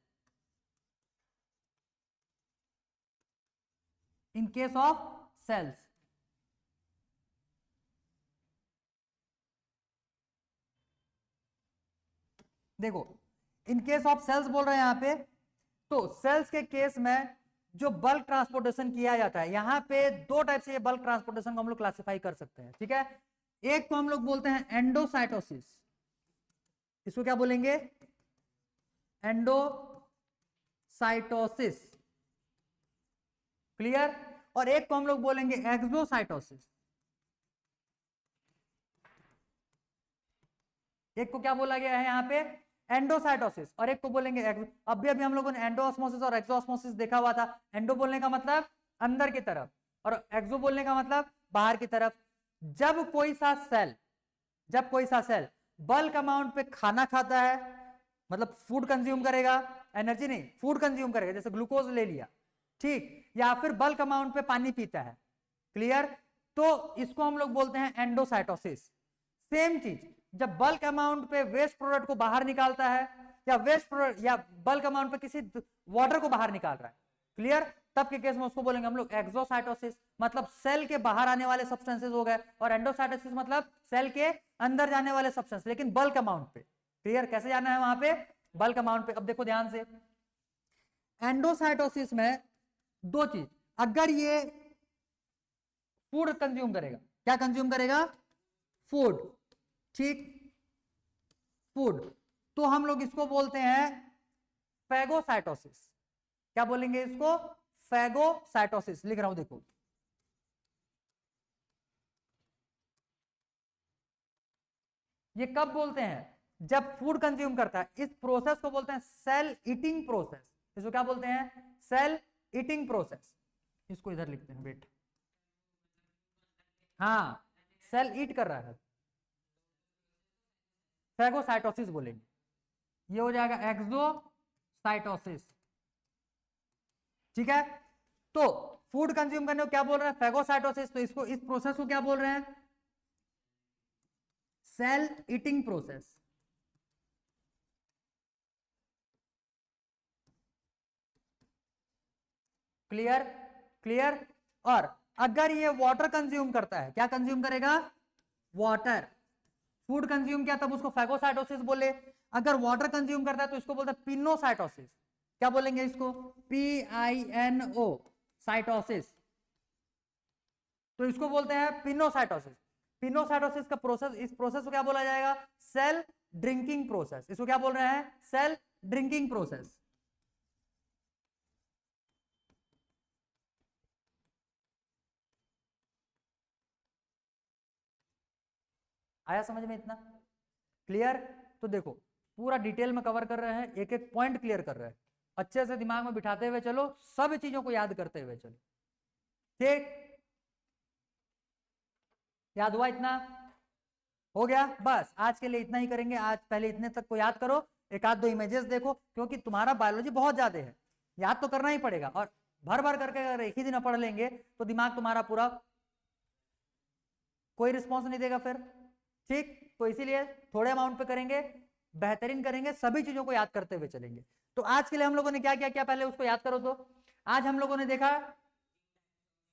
in case of cells, देखो इन केस ऑफ सेल्स बोल रहे हैं यहां पे, तो सेल्स के केस में जो बल्क ट्रांसपोर्टेशन किया जाता है, यहां पे दो टाइप से ये बल्क ट्रांसपोर्टेशन को हम लोग क्लासिफाई कर सकते हैं, ठीक है। एक को हम लोग बोलते हैं एंडोसाइटोसिस, इसको क्या बोलेंगे, एंडोसाइटोसिस, क्लियर। और एक को हम लोग बोलेंगे एक्सोसाइटोसिस, एक को क्या बोला गया है यहां पे, एंडोसाइटोसिस, और एक को बोलेंगे अभी हम लोगों ने एंडोऑस्मोसिस और एक्सोऑस्मोसिस देखा हुआ था। एंडो बोलने का मतलब अंदर की तरफ, और एक्सो बोलने का मतलब बाहर की तरफ। जब कोई सा सेल बल्क अमाउंट पे खाना खाता है, मतलब फूड कंज्यूम करेगा, एनर्जी नहीं, फूड कंज्यूम करेगा, जैसे ग्लूकोज ले लिया, ठीक, या फिर बल्क अमाउंट पे पानी पीता है, क्लियर, तो इसको हम लोग बोलते हैं एंडोसाइटोसिस। सेम चीज जब बल्क अमाउंट पे वेस्ट प्रोडक्ट को बाहर निकालता है, या वेस्ट प्रोडक्ट या बल्क अमाउंट पे किसी वाटर को बाहर निकाल रहा है, क्लियर, तब के केस में उसको बोलेंगे हम लोग एक्सोसाइटोसिस, मतलब सेल के बाहर आने वाले सब्सटेंसेस हो गए, और एंडोसाइटोसिस मतलब सेल के अंदर जाने वाले सब्सटेंस, लेकिन बल्क अमाउंट पे, क्लियर। कैसे जाना है वहां पे, बल्क अमाउंट पे। अब देखो ध्यान से, एंडोसाइटोसिस में दो चीज, अगर ये फूड कंज्यूम करेगा, क्या कंज्यूम करेगा, फूड, ठीक, फूड, तो हम लोग इसको बोलते हैं फैगोसाइटोसिस। क्या बोलेंगे इसको, फैगोसाइटोसिस, लिख रहा हूं देखो, ये कब बोलते हैं, जब फूड कंज्यूम करता है। इस प्रोसेस को बोलते हैं सेल ईटिंग प्रोसेस, इसको क्या बोलते हैं, सेल ईटिंग प्रोसेस। इसको इधर लिखते हैं, वेट, हाँ, सेल ईट कर रहा है, फैगोसाइटोसिस बोलेंगे। ये हो जाएगा एक्सोसाइटोसिस, ठीक है। तो फूड कंज्यूम करने को क्या बोल रहे हैं, फैगोसाइटोसिस, तो इसको, इस प्रोसेस को क्या बोल रहे हैं, cell eating process, clear, clear. और अगर ये वाटर कंज्यूम करता है, क्या कंज्यूम करेगा, वाटर, फूड कंज्यूम किया तब उसको फैगोसाइटोसिस बोले। अगर वाटर कंज्यूम करता है तो इसको बोलते हैं पिनोसाइटोसिस। क्या बोलेंगे इसको, PINO साइटोसिस, तो इसको बोलते हैं पिनोसाइटोसिस। पिनोसाइटोसिस का प्रोसेस, इस प्रोसेस को क्या बोला जाएगा, सेल ड्रिंकिंग प्रोसेस। इसको क्या बोल रहे हैं, सेल ड्रिंकिंग प्रोसेस। आया समझ में इतना, क्लियर। तो देखो पूरा डिटेल में कवर कर रहे हैं, एक एक पॉइंट क्लियर कर रहे हैं, अच्छे से दिमाग में बिठाते हुए चलो, सब चीजों को याद करते हुए चलो, ठीक, याद हुआ इतना, हो गया। बस आज के लिए इतना ही करेंगे, आज पहले इतने तक को याद करो, एक आध दो इमेजेस देखो, क्योंकि तुम्हारा बायोलॉजी बहुत ज्यादा है, याद तो करना ही पड़ेगा, और भर भर करके अगर एक ही दिन पढ़ लेंगे तो दिमाग तुम्हारा पूरा कोई रिस्पॉन्स नहीं देगा फिर, ठीक। तो इसीलिए थोड़े अमाउंट पे करेंगे, बेहतरीन करेंगे, सभी चीजों को याद करते हुए चलेंगे। तो आज के लिए हम लोगों ने क्या क्या किया, पहले उसको याद करो। तो आज हम लोगों ने देखा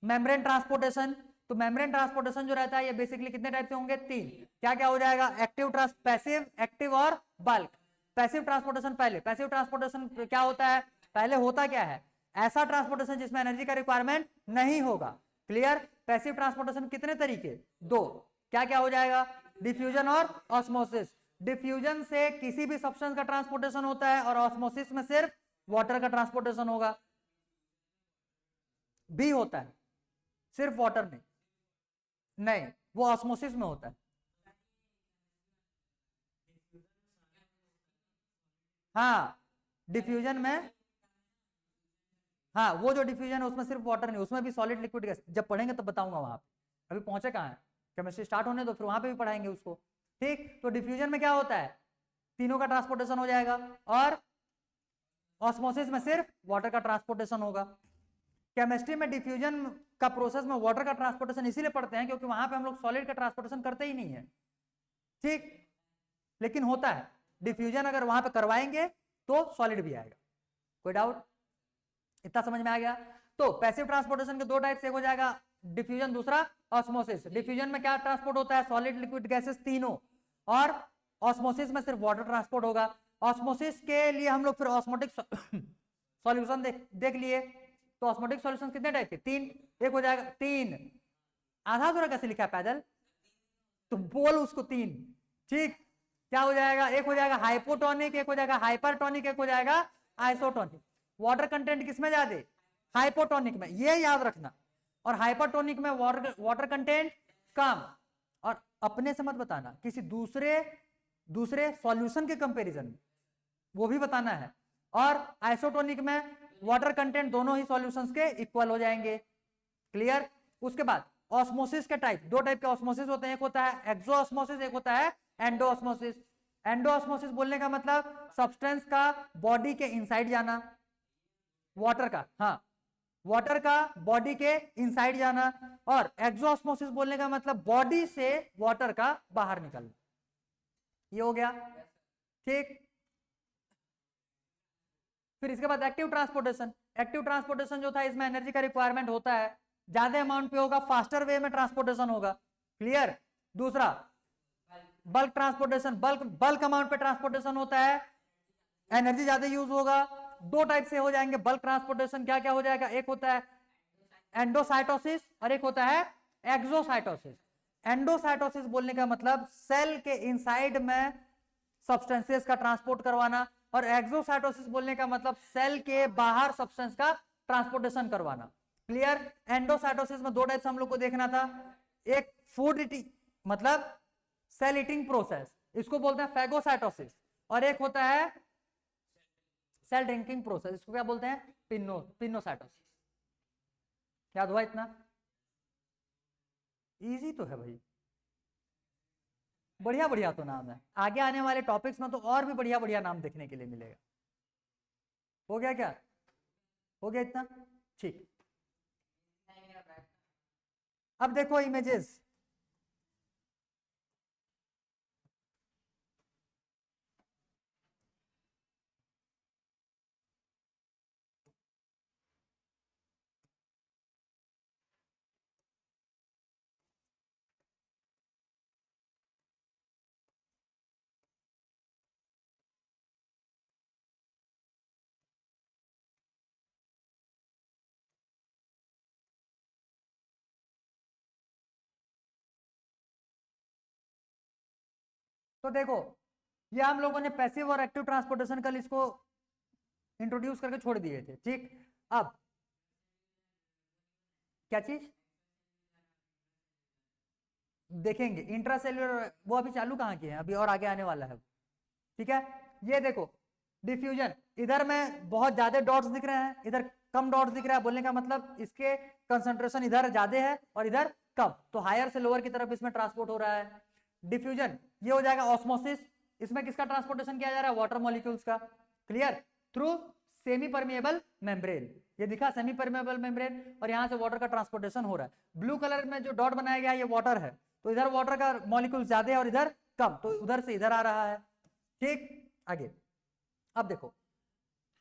मेम्ब्रेन ट्रांसपोर्टेशन। तो मेम्ब्रेन ट्रांसपोर्टेशन जो रहता है ये बेसिकली कितने टाइप से होंगे, तीन। क्या क्या हो जाएगा, पैसिव, एक्टिव और बल्क। पैसिव ट्रांसपोर्टेशन पहले, पैसिव ट्रांसपोर्टेशन क्या होता है, पहले होता क्या है, ऐसा ट्रांसपोर्टेशन जिसमें एनर्जी का रिक्वायरमेंट नहीं होगा, क्लियर। पैसिव ट्रांसपोर्टेशन कितने तरीके, दो। क्या क्या हो जाएगा, डिफ्यूजन और ऑस्मोसिस। डिफ्यूजन से किसी भी सब्सटेंस का ट्रांसपोर्टेशन होता है, और ऑस्मोसिस में सिर्फ वाटर का ट्रांसपोर्टेशन होगा, भी होता है, सिर्फ वाटर नहीं, नहीं, वो ऑस्मोसिस में होता है। हाँ, डिफ्यूजन में, हाँ, वो जो डिफ्यूजन है उसमें सिर्फ वाटर नहीं, उसमें भी सॉलिड लिक्विड गैस, जब पढ़ेंगे तब बताऊंगा वहां पे, अभी पहुंचे कहाँ है, केमिस्ट्री स्टार्ट होने तो फिर वहां पे भी पढ़ाएंगे उसको, ठीक। तो डिफ्यूजन में क्या होता है, तीनों का ट्रांसपोर्टेशन हो जाएगा, और ऑस्मोसिस में सिर्फ वाटर का ट्रांसपोर्टेशन होगा। केमिस्ट्री में डिफ्यूजन का प्रोसेस में वाटर का ट्रांसपोर्टेशन इसीलिए पढ़ते हैं क्योंकि वहां पे हम लोग सॉलिड का ट्रांसपोर्टेशन करते ही नहीं है, ठीक, लेकिन होता है डिफ्यूजन अगर वहां पे करवाएंगे तो सॉलिड भी आएगा। कोई डाउट? इतना समझ में आ गया? तो पैसिव ट्रांसपोर्टेशन के दो टाइप से, एक हो जाएगा डिफ्यूजन, दूसरा ऑस्मोसिस। डिफ्यूजन में क्या ट्रांसपोर्ट होता है? सॉलिड, लिक्विड, गैसेस तीनों, और ऑस्मोसिस में सिर्फ वाटर ट्रांसपोर्ट होगा। ऑस्मोसिस के लिए हम लोग फिर ऑस्मोटिक सॉल्यूशन देख लिए। तो ऑस्मोटिक सॉल्यूशन कितने टाइप के? तीन। एक हो जाएगा तीन, आधा थोड़ा कैसे लिखा है पैदल, तो बोल उसको तीन, ठीक। क्या हो जाएगा? एक हो जाएगा हाइपोटोनिक, एक हो जाएगा हाइपरटोनिक, एक हो जाएगा आइसोटोनिक। वाटर कंटेंट किसमें ज्यादा? हाइपोटोनिक में, ये याद रखना। और हाइपरटोनिक में वाटर कंटेंट कम। और अपने से मत बताना, किसी दूसरे सॉल्यूशन के कंपैरिजन में, वो भी बताना है। और आइसोटोनिक में वाटर कंटेंट दोनों ही सॉल्यूशंस के इक्वल हो जाएंगे। क्लियर? उसके बाद ऑस्मोसिस के टाइप, दो टाइप के ऑस्मोसिस होते हैं, एक होता है एक्सोऑस्मोसिस, एक होता है एंडोऑस्मोसिस। एंडोऑस्मोसिस बोलने का मतलब सब्सटेंस का बॉडी के इनसाइड जाना, वाटर का, हाँ, वाटर का बॉडी के इनसाइड जाना। और एक्सोऑस्मोसिस बोलने का मतलब बॉडी से वाटर का बाहर निकलना। ये हो गया, ठीक। फिर इसके बाद एक्टिव ट्रांसपोर्टेशन। एक्टिव ट्रांसपोर्टेशन जो था, इसमें एनर्जी का रिक्वायरमेंट होता है, ज्यादा अमाउंट पे होगा, फास्टर वे में ट्रांसपोर्टेशन होगा। क्लियर? दूसरा बल्क ट्रांसपोर्टेशन, बल्क अमाउंट पे ट्रांसपोर्टेशन होता है, एनर्जी ज्यादा यूज होगा। दो टाइप से हो जाएंगे बल्क ट्रांसपोर्टेशन, क्या क्या हो जाएगा? एक होता है एंडोसाइटोसिस और एक होता है एक्सोसाइटोसिस। एंडोसाइटोसिस बोलने का मतलब सेल के इनसाइड में सब्सटेंसेस का ट्रांसपोर्ट करवाना, और एक्सोसाइटोसिस बोलने का मतलब सेल के बाहर सब्सटेंस का ट्रांसपोर्टेशन करवाना। क्लियर? एंडोसाइटोसिस में दो टाइप से हम लोग को देखना था, एक फूड ईटिंग मतलब सेल ईटिंग प्रोसेस, इसको बोलते हैं फैगोसाइटोसिस, और एक होता है सेल ड्रिंकिंग प्रोसेस, इसको क्या बोलते हैं? पिनोसाइटोसिस। याद हुआ इतना? इजी तो है भाई, बढ़िया बढ़िया तो नाम है। आगे आने वाले टॉपिक्स में तो और भी बढ़िया बढ़िया नाम देखने के लिए मिलेगा। हो गया क्या? हो गया इतना? ठीक। अब देखो इमेजेस, तो देखो ये हम लोगों ने पैसिव और एक्टिव ट्रांसपोर्टेशन कल इसको इंट्रोड्यूस करके छोड़ दिए थे, ठीक। अब क्या चीज देखेंगे? इंट्रासेल्युलर, वो अभी चालू कहाँ किए हैं, अभी और आगे आने वाला है, ठीक है। ये देखो डिफ्यूजन, इधर में बहुत ज्यादा डॉट्स दिख रहे हैं, इधर कम डॉट्स दिख रहा है, बोलने का मतलब इसके कंसंट्रेशन इधर ज्यादा है और इधर कम, तो हायर से लोअर की तरफ इसमें ट्रांसपोर्ट हो रहा है। डिफ्यूजन ये हो जाएगा ऑस्मोसिस, इसमें किसका ट्रांसपोर्टेशन किया जा रहा है? वाटर मॉलिक्यूल्स का। Clear? Through semi permeable membrane, ये दिखा सेमी परमिएबल मेम्ब्रेन, और यहां से वाटर का ट्रांसपोर्टेशन हो रहा है। ब्लू कलर में जो डॉट बनाया गया है ये वाटर है, तो इधर वाटर का मॉलिक्यूल ज्यादा है और इधर कम, तो उधर से इधर आ रहा है, ठीक। आगे अब देखो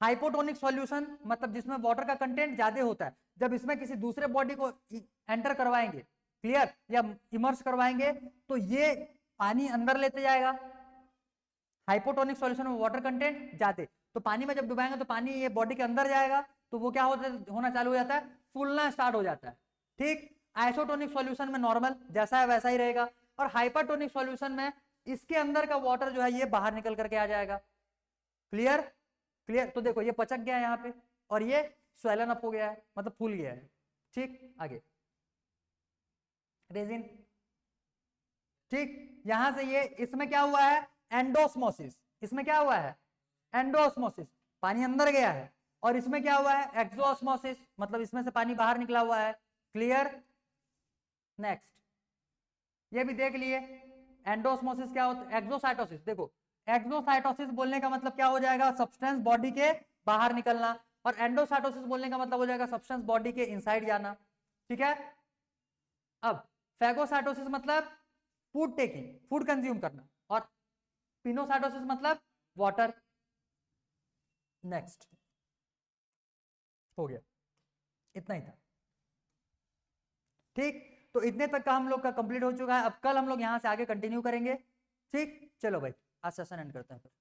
हाइपोटोनिक सॉल्यूशन मतलब जिसमें वाटर का कंटेंट ज्यादा होता है, जब इसमें किसी दूसरे बॉडी को एंटर करवाएंगे, क्लियर, या इमर्स करवाएंगे, तो ये पानी अंदर लेते जाएगा। हाइपोटोनिक सॉल्यूशन में वाटर कंटेंट ज्यादा, तो पानी में जब डुबाएंगे तो पानी ये बॉडी के अंदर जाएगा, तो वो क्या होना चालू हो जाता है? फूलना स्टार्ट हो जाता है, ठीक। आइसोटोनिक सॉल्यूशन में नॉर्मल जैसा है वैसा ही रहेगा, और हाइपरटोनिक सॉल्यूशन में इसके अंदर का वाटर जो है ये बाहर निकल करके आ जाएगा। क्लियर? क्लियर? तो देखो ये पचक गया है यहाँ पे, और ये स्वेलन अप हो गया है, मतलब फूल गया है, ठीक। आगे रेजिन, ठीक। यहां से ये इसमें क्या हुआ है? एंडोस्मोसिस। इसमें क्या हुआ है? एंडोस्मोसिस, पानी अंदर गया है, और इसमें क्या हुआ है? एक्सोस्मोसिस, मतलब इसमें से पानी बाहर निकला हुआ है। क्लियर? नेक्स्ट ये भी देख लिए एंडोस्मोसिस क्या होता है। एक्सोसाइटोसिस, देखो एक्सोसाइटोसिस बोलने का मतलब क्या हो जाएगा? सब्सटेंस बॉडी के बाहर निकलना, और एंडोसाइटोसिस बोलने का मतलब हो जाएगा सब्सटेंस बॉडी के इनसाइड जाना, ठीक है। अब फैगोसाइटोसिस मतलब फूड टेकिंग, फूड कंज्यूम करना, और पिनोसाइटोसिस मतलब वाटर। नेक्स्ट, हो गया, इतना ही था। ठीक, तो इतने तक का हम लोग का कंप्लीट हो चुका है। अब कल हम लोग यहां से आगे कंटिन्यू करेंगे। ठीक, चलो भाई आज सेशन एंड करते हैं फिर।